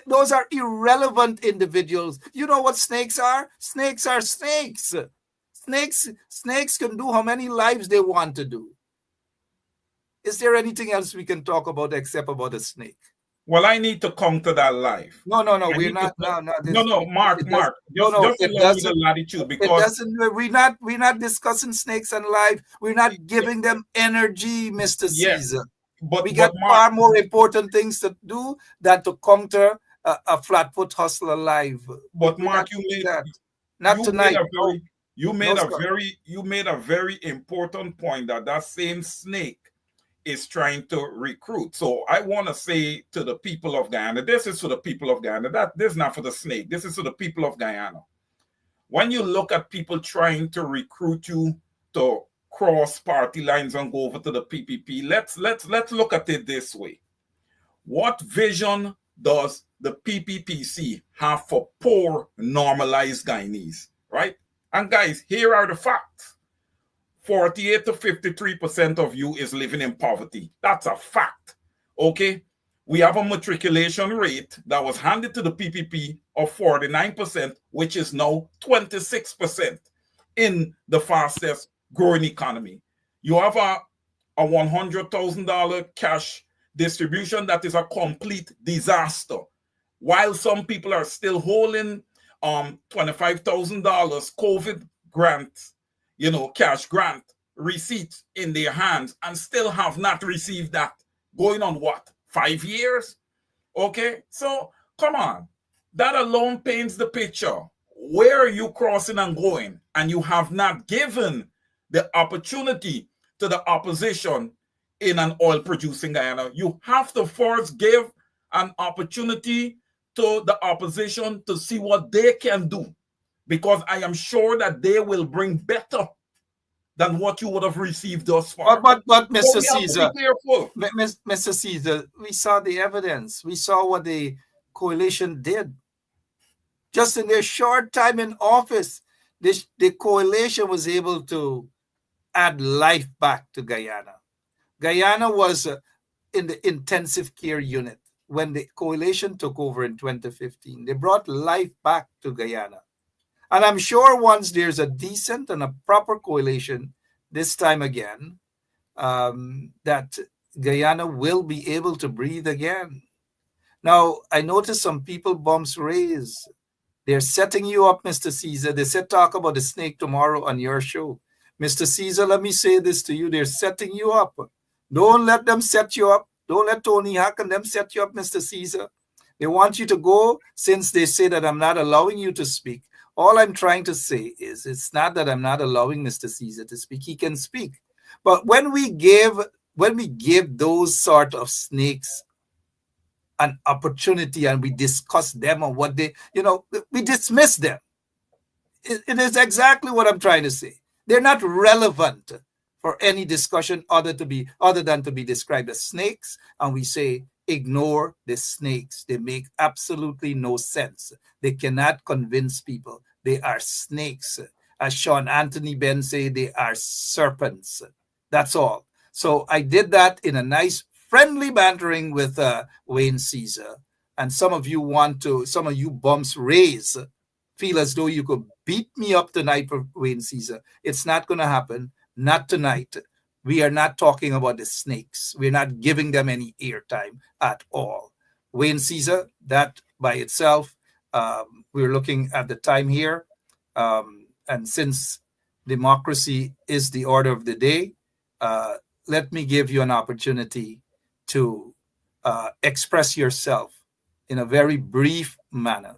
Those are irrelevant individuals. You know what snakes are? Snakes are snakes. Snakes can do how many lives they want to do. Is there anything else we can talk about except about a snake? Well, I need to come to that live. No, I we're need to not. come- No, no, Mark, just allow me the latitude It because doesn't. We're not discussing snakes and life. We're not giving them energy, Mr. yes, Caesar. but We got Mark, far more important things to do than to counter a flatfoot hustler live. but We're Mark, not doing that. Not you tonight. made sir. you made a very important point that same snake is trying to recruit. So I want to say to the people of Guyana, this is for the people of Guyana. This is not for the snake. This is for the people of Guyana. When you look at people trying to recruit you to cross party lines and go over to the PPP, let's look at it this way. What vision does the PPPC have for poor, normalized Guyanese, right? And guys, here are the facts. 48 to 53% of you is living in poverty. That's a fact, okay? We have a matriculation rate that was handed to the PPP of 49%, which is now 26% in the fastest growing economy. You have a $100,000 cash distribution that is a complete disaster. While some people are still holding $25,000 COVID grants, cash grant receipts in their hands and still have not received that. Going on what? 5 years? Okay, so come on. That alone paints the picture. Where are you crossing and going? And you have not given the opportunity to the opposition in an oil-producing Guyana. You have to first give an opportunity to the opposition to see what they can do, because I am sure that they will bring better than what you would have received thus far. But Mr. Caesar, careful. Mr. Caesar, we saw the evidence. We saw what the coalition did. Just in their short time in office, the coalition was able to add life back to Guyana. Guyana was in the intensive care unit when the coalition took over in 2015. They brought life back to Guyana. And I'm sure once there's a decent and a proper coalition, this time again, that Guyana will be able to breathe again. Now, I noticed some people bumps raised. They're setting you up, Mr. Caesar. They said talk about the snake tomorrow on your show. Mr. Caesar, let me say this to you. They're setting you up. Don't let them set you up. Don't let Tony Hack and them set you up, Mr. Caesar. They want you to go since they say that I'm not allowing you to speak. All I'm trying to say is it's not that I'm not allowing Mr. Caesar to speak. He can speak. But when we give those sort of snakes an opportunity and we discuss them on what they, we dismiss them. It is exactly what I'm trying to say. They're not relevant for any discussion other than to be described as snakes. And we say, ignore the snakes. They make absolutely no sense. They cannot convince people. They are snakes. As Sean Anthony Benn say, they are serpents. That's all. So I did that in a nice friendly bantering with Wayne Caesar. And some of you bumps raise, feel as though you could beat me up tonight for Wayne Caesar. It's not going to happen. Not tonight. We are not talking about the snakes. We're not giving them any airtime at all. Wayne Caesar, that by itself, we're looking at the time here. And since democracy is the order of the day, let me give you an opportunity to express yourself in a very brief manner.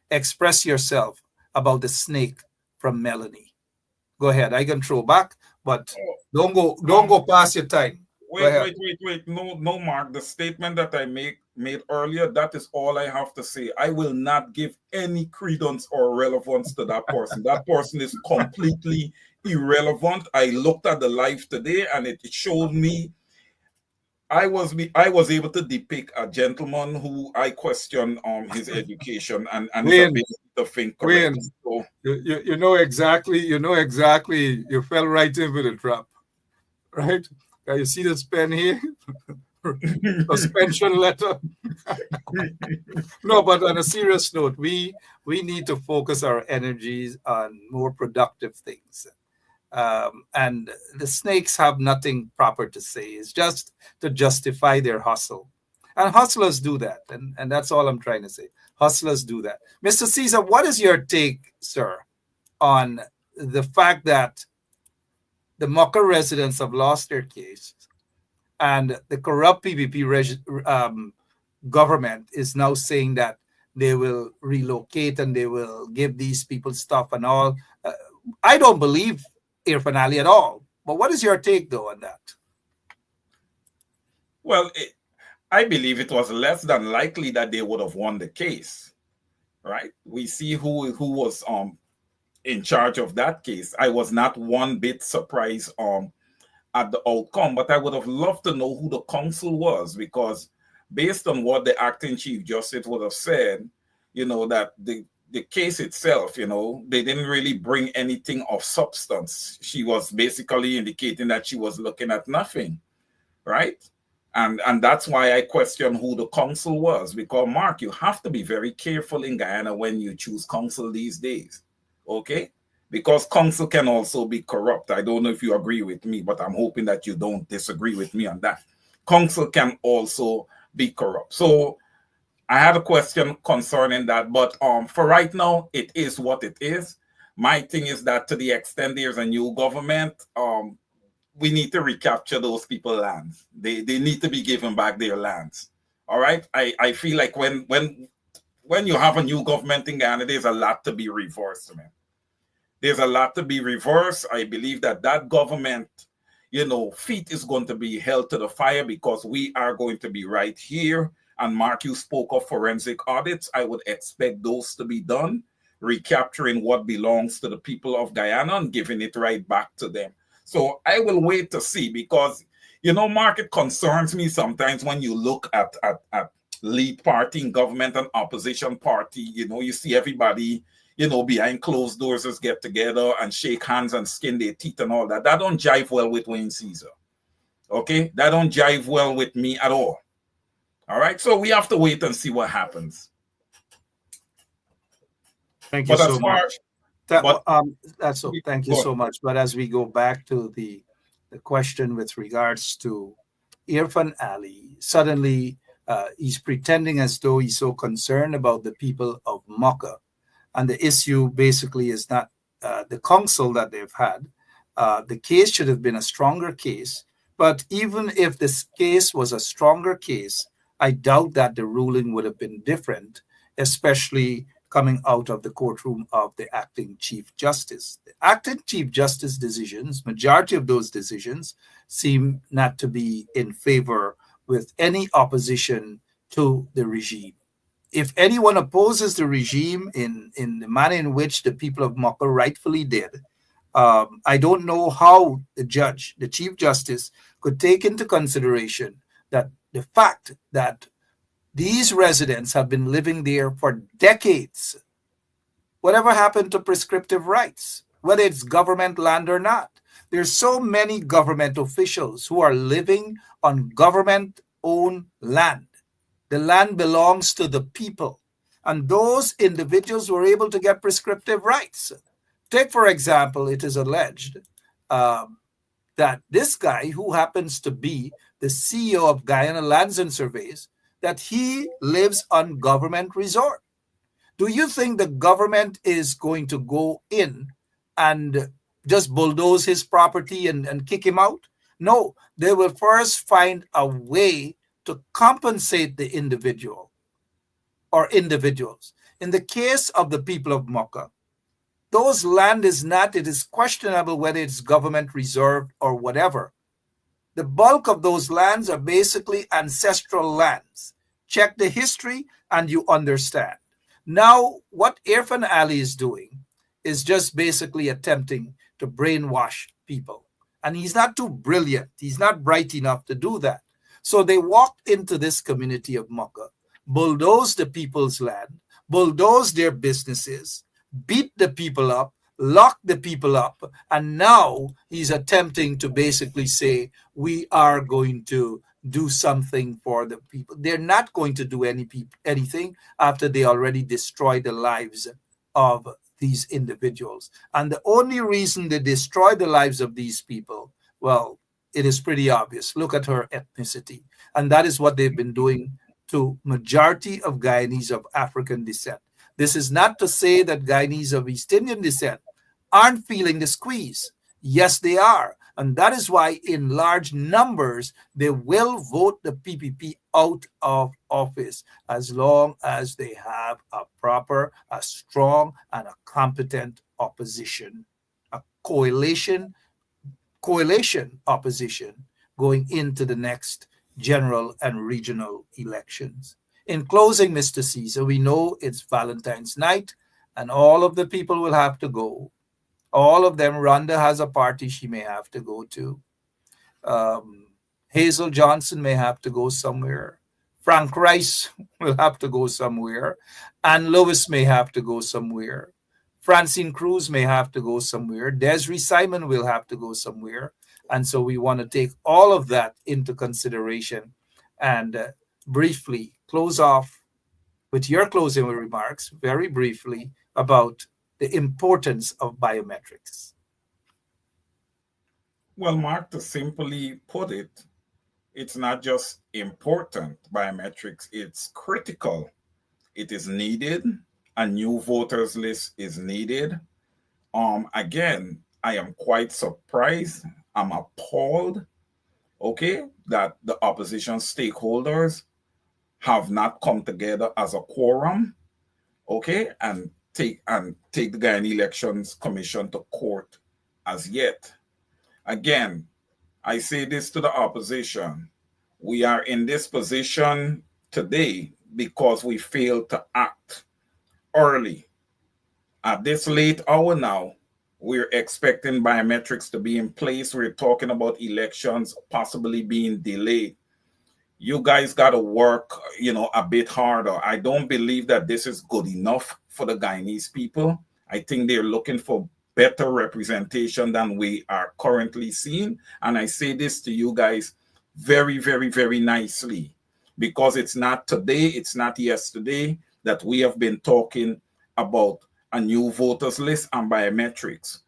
Express yourself about the snake from Melanie. Go ahead. I can throw back, but don't go past your time. Wait. No, Mark. The statement that I made earlier, that is all I have to say. I will not give any credence or relevance to that person. That person is completely irrelevant. I looked at the live today and it showed me I was able to depict a gentleman who I question his education and his ability to think correctly. So, you know exactly, you fell right into the trap, right? You see this pen here? Suspension letter. No, but on a serious note, we need to focus our energies on more productive things. And the snakes have nothing proper to say. It's just to justify their hustle. And hustlers do that. And that's all I'm trying to say. Hustlers do that. Mr. Caesar, what is your take, sir, on the fact that the Mocha residents have lost their case and the corrupt PPP government is now saying that they will relocate and they will give these people stuff and all? I don't believe Irfan Ali at all. But what is your take, though, on that? Well, I believe it was less than likely that they would have won the case, right? We see who was in charge of that case. I was not one bit surprised at the outcome, but I would have loved to know who the counsel was, because based on what the acting Chief Justice would have said, that the case itself, they didn't really bring anything of substance. She was basically indicating that she was looking at nothing, right? And that's why I question who the counsel was, because, Mark, you have to be very careful in Guyana when you choose counsel these days, okay? Because counsel can also be corrupt. I don't know if you agree with me, but I'm hoping that you don't disagree with me on that. Counsel can also be corrupt. So I had a question concerning that, but for right now, it is what it is. My thing is that to the extent there's a new government, we need to recapture those people's lands. They need to be given back their lands. All right. I feel like when you have a new government in Ghana, there's a lot to be reversed, man. There's a lot to be reversed. I believe that government, feet is going to be held to the fire, because we are going to be right here. And Mark, you spoke of forensic audits. I would expect those to be done, recapturing what belongs to the people of Guyana and giving it right back to them. So I will wait to see, because, Mark, it concerns me sometimes when you look at lead party in government and opposition party, you see everybody, behind closed doors just get together and shake hands and skin their teeth and all that. That don't jive well with Wayne Caesar. Okay? That don't jive well with me at all. All right? So we have to wait and see what happens. Thank you so much. Thank you so much. But as we go back to the question with regards to Irfan Ali, suddenly he's pretending as though he's so concerned about the people of Mocha. And the issue basically is not the counsel that they've had. The case should have been a stronger case. But even if this case was a stronger case, I doubt that the ruling would have been different, especially coming out of the courtroom of the acting Chief Justice. The acting Chief Justice decisions, majority of those decisions, seem not to be in favor with any opposition to the regime. If anyone opposes the regime in the manner in which the people of Mocha rightfully did, I don't know how the Chief Justice, could take into consideration that the fact that these residents have been living there for decades. Whatever happened to prescriptive rights, whether it's government land or not? There's so many government officials who are living on government-owned land. The land belongs to the people. And those individuals were able to get prescriptive rights. Take, for example, it is alleged that this guy, who happens to be the CEO of Guyana Lands and Surveys, that he lives on government resort. Do you think the government is going to go in and just bulldoze his property and kick him out? No, they will first find a way to compensate the individual or individuals. In the case of the people of Mocha, those land is not, it is questionable whether it's government reserved or whatever. The bulk of those lands are basically ancestral lands. Check the history and you understand. Now, what Irfan Ali is doing is just basically attempting to brainwash people. And he's not too brilliant. He's not bright enough to do that. So they walked into this community of Mocha, bulldozed the people's land, bulldozed their businesses, beat the people up, lock the people up, and now he's attempting to basically say, we are going to do something for the people. They're not going to do anything after they already destroyed the lives of these individuals. And the only reason they destroy the lives of these people, well, it is pretty obvious. Look at her ethnicity. And that is what they've been doing to majority of Guyanese of African descent. This is not to say that Guyanese of East Indian descent aren't feeling the squeeze. Yes, they are. And that is why in large numbers, they will vote the PPP out of office as long as they have a proper, a strong, and a competent opposition, a coalition opposition going into the next general and regional elections. In closing, Mr. Caesar, we know it's Valentine's night and all of the people will have to go. All of them. Rhonda has a party she may have to go to. Hazel Johnson may have to go somewhere. Frank Rice will have to go somewhere. Ann Lewis may have to go somewhere. Francine Cruz may have to go somewhere. Desiree Simon will have to go somewhere. And so we want to take all of that into consideration and briefly close off with your closing remarks, very briefly, about the importance of biometrics. Well, Mark, to simply put it, it's not just important, biometrics, it's critical. It is needed. A new voters list is needed. Again, I am quite surprised. I'm appalled, okay, that the opposition stakeholders have not come together as a quorum, okay, and take the Guyana Elections Commission to court as yet. Again, I say this to the opposition. We are in this position today because we failed to act early. At this late hour now, we're expecting biometrics to be in place. We're talking about elections possibly being delayed. You guys got to work, a bit harder. I don't believe that this is good enough for the Guyanese people. I think they're looking for better representation than we are currently seeing. And I say this to you guys very, very, very nicely, because it's not today, it's not yesterday that we have been talking about a new voters list and biometrics.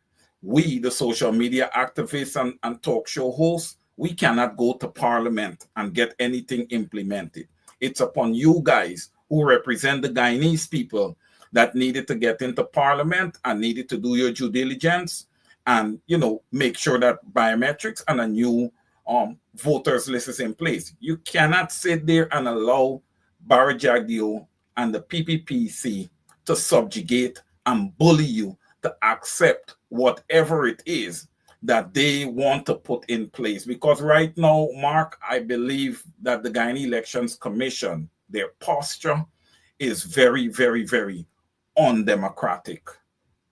We, the social media activists and talk show hosts, we cannot go to Parliament and get anything implemented. It's upon you guys who represent the Guyanese people that needed to get into Parliament and needed to do your due diligence and, make sure that biometrics and a new voters list is in place. You cannot sit there and allow Barry Jagdeo and the PPPC to subjugate and bully you to accept whatever it is that they want to put in place. Because right now, Mark, I believe that the Guyana Elections Commission, their posture is very, very, very undemocratic.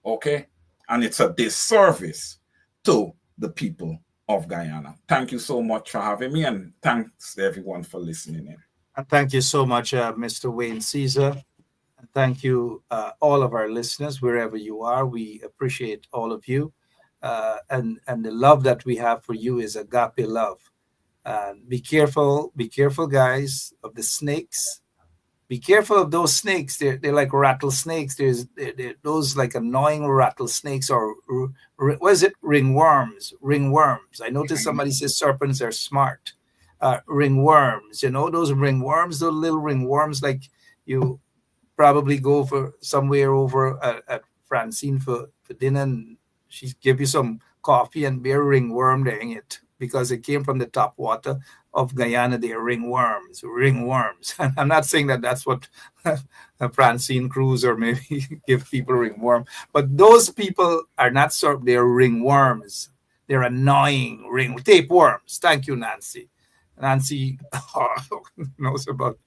Okay? And it's a disservice to the people of Guyana. Thank you so much for having me, and thanks to everyone for listening in. And thank you so much, Mr. Wayne Caesar. And thank you, all of our listeners, wherever you are. We appreciate all of you. And the love that we have for you is agape love. Be careful, guys, of the snakes. Be careful of those snakes. They're like rattlesnakes. They're those like annoying rattlesnakes, or what is it? Ringworms. Ringworms. I noticed somebody says serpents are smart. Ringworms. Those ringworms, those little ringworms, like you probably go for somewhere over at Francine for dinner, and she give you some coffee and be a ringworm dang it, because it came from the top water of Guyana. They are ringworms. I'm not saying that that's what Francine Cruz or maybe give people ringworm, but those people are not they're ringworms. They're annoying tapeworms. Thank you, Nancy. Nancy knows about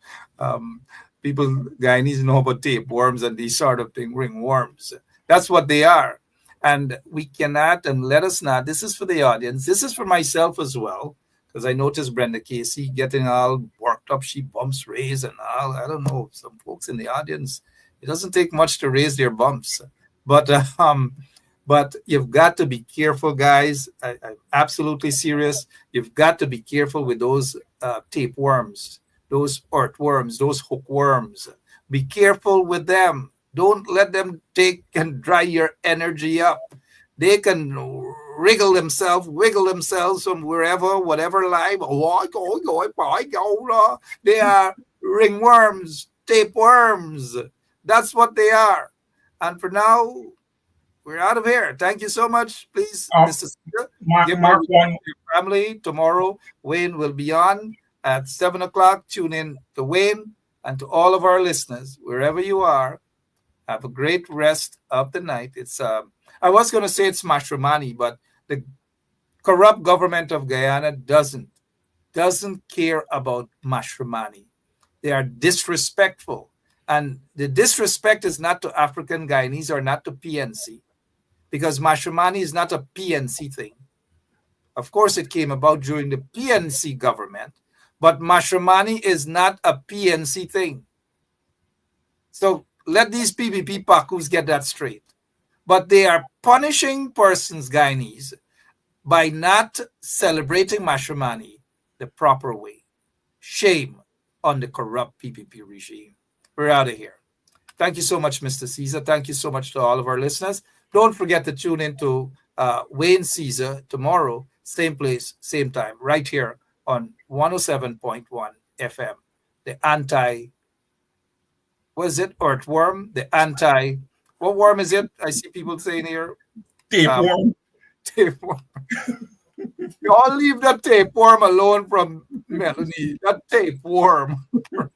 people. Guyanese know about tapeworms and these sort of thing, ringworms. That's what they are. And we cannot, and let us not, this is for the audience, this is for myself as well, because I noticed Brenda Casey getting all worked up. She bumps raise and all. I don't know, some folks in the audience, it doesn't take much to raise their bumps. But you've got to be careful, guys. I'm absolutely serious. You've got to be careful with those tapeworms, those earthworms, those hookworms. Be careful with them. Don't let them take and dry your energy up. They can wiggle themselves from wherever, whatever life. They are ringworms, tapeworms. That's what they are. And for now, we're out of here. Thank you so much. Please, Mr. Speaker, give my your family. Tomorrow, Wayne will be on at 7 o'clock. Tune in to Wayne and to all of our listeners, wherever you are. Have a great rest of the night. It's I was going to say it's Mashramani, but the corrupt government of Guyana doesn't care about Mashramani. They are disrespectful. And the disrespect is not to African Guyanese or not to PNC, because Mashramani is not a PNC thing. Of course, it came about during the PNC government, but Mashramani is not a PNC thing. So let these PPP Pakus get that straight. But they are punishing persons, Guyanese, by not celebrating Mashramani the proper way. Shame on the corrupt PPP regime. We're out of here. Thank you so much, Mr. Caesar. Thank you so much to all of our listeners. Don't forget to tune in to Wayne Caesar tomorrow, same place, same time, right here on 107.1 FM. The earthworm? What worm is it? I see people saying here. Tapeworm. Tapeworm. You all leave that tapeworm alone from Melanie. That tapeworm. We're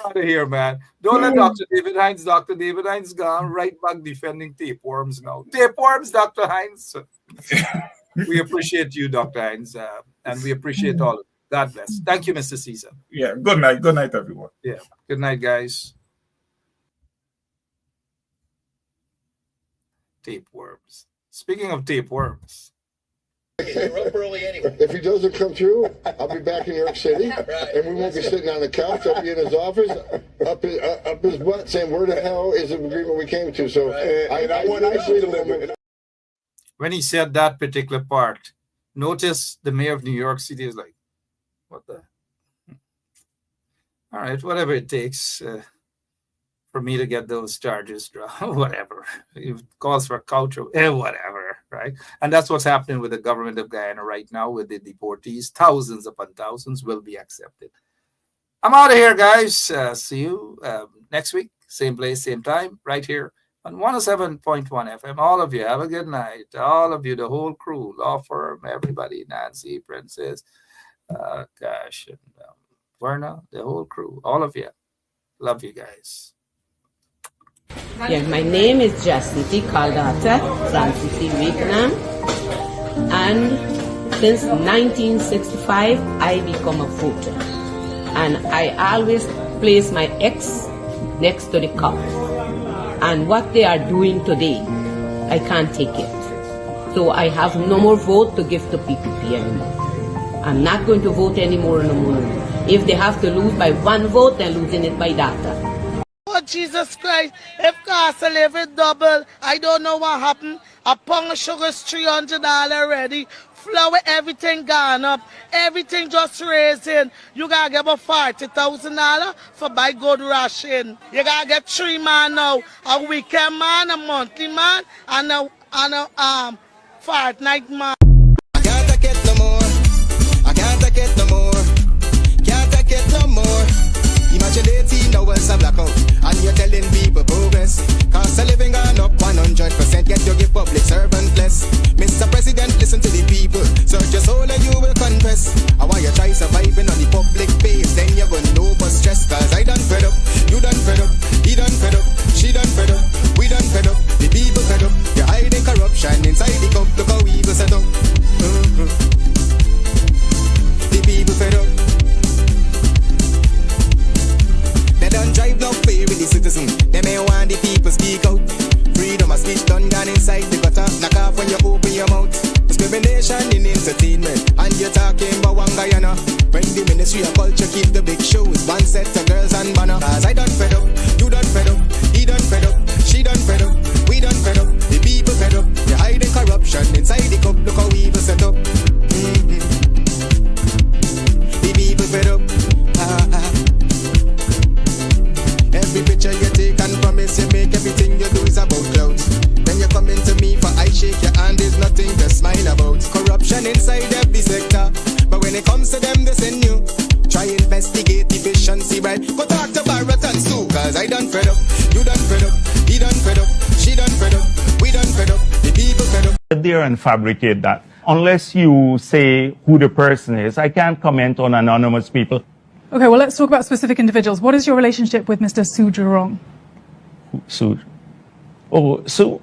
out of here, man. Don't let Dr. David Hines. Dr. David Hines gone right back defending tapeworms now. Tapeworms, Dr. Hines. We appreciate you, Dr. Hines, and we appreciate all of you. God bless. Thank you, Mr. Caesar. Yeah, good night. Good night, everyone. Yeah, good night, guys. Tapeworms. Speaking of tapeworms. If he doesn't come through, I'll be back in New York City, and we won't be sitting on the couch. I'll be in his office, up his butt, saying, "Where the hell is the agreement we came to?" So I want to deliver. When he said that particular part, notice the mayor of New York City is like, "What the?" All right, whatever it takes for me to get those charges dropped, whatever. It calls for culture, whatever, right? And that's what's happening with the government of Guyana right now with the deportees. Thousands upon thousands will be accepted. I'm out of here, guys. See you next week. Same place, same time, right here on 107.1 FM. All of you, have a good night. All of you, the whole crew, law firm, everybody, Nancy, Princess, Gosh, and Verna, the whole crew, all of you. Love you guys. Yeah, my name is Jacinty Caldata Francis Wakenham, and since 1965 I become a voter, and I always place my X next to the cup, and what they are doing today, I can't take it. So I have no more vote to give to PPP anymore. I'm not going to vote anymore no more. If they have to lose by one vote, they're losing it by data. Oh, Jesus Christ, if cost of living double, I don't know what happened. A pound of sugar is $300 already. Flour, everything gone up. Everything just raising. You gotta get about $40,000 for buy good ration. You gotta get 3 man now. A weekend man, a monthly man, and a fortnight man. I can't take it no more. I can't take it no more. Can't take it no more. Imagine 18 hours of blackout, and you're telling people progress. Cost of living gone up 100%, yet you give public servant less. Mr. President, listen to the people. Search your soul and you will confess. I want you try surviving on the public base, then you're gonna know but stress. Cause I done fed up, you done fed up, he done fed up, she done fed up, we done fed up, the people fed up. You're hiding corruption inside the cup, look how evil set up. The people fed up. They don't drive no fear with the citizen. They may want the people speak out. Freedom of speech done gone inside the gutter. Knock off when you open your mouth. Discrimination in entertainment, and you're talking about one Guyana. When the Ministry of Culture keep the big shows, one set of girls and banner. Cause I done fed up, you done fed up, he done fed up, she done fed up, we done fed up, the people fed up. You're hiding corruption inside the cup, look how evil set up. The people fed up. Every picture you take and promise you make, everything you do is about clouds. Then you come into me for I shake your hand, there's nothing to smile about. Corruption inside every sector, but when it comes to them they send you Try investigate efficiency, right? Go talk to Barrett and Sue, cause I done fed up. You done fed up. He done fed up. She done fed up. We done fed up. The people fed up. Sit there and fabricate that. Unless you say who the person is, I can't comment on anonymous people. Okay, well, let's talk about specific individuals. What is your relationship with Mr. Sue Jurong? Sue. Oh, Sue.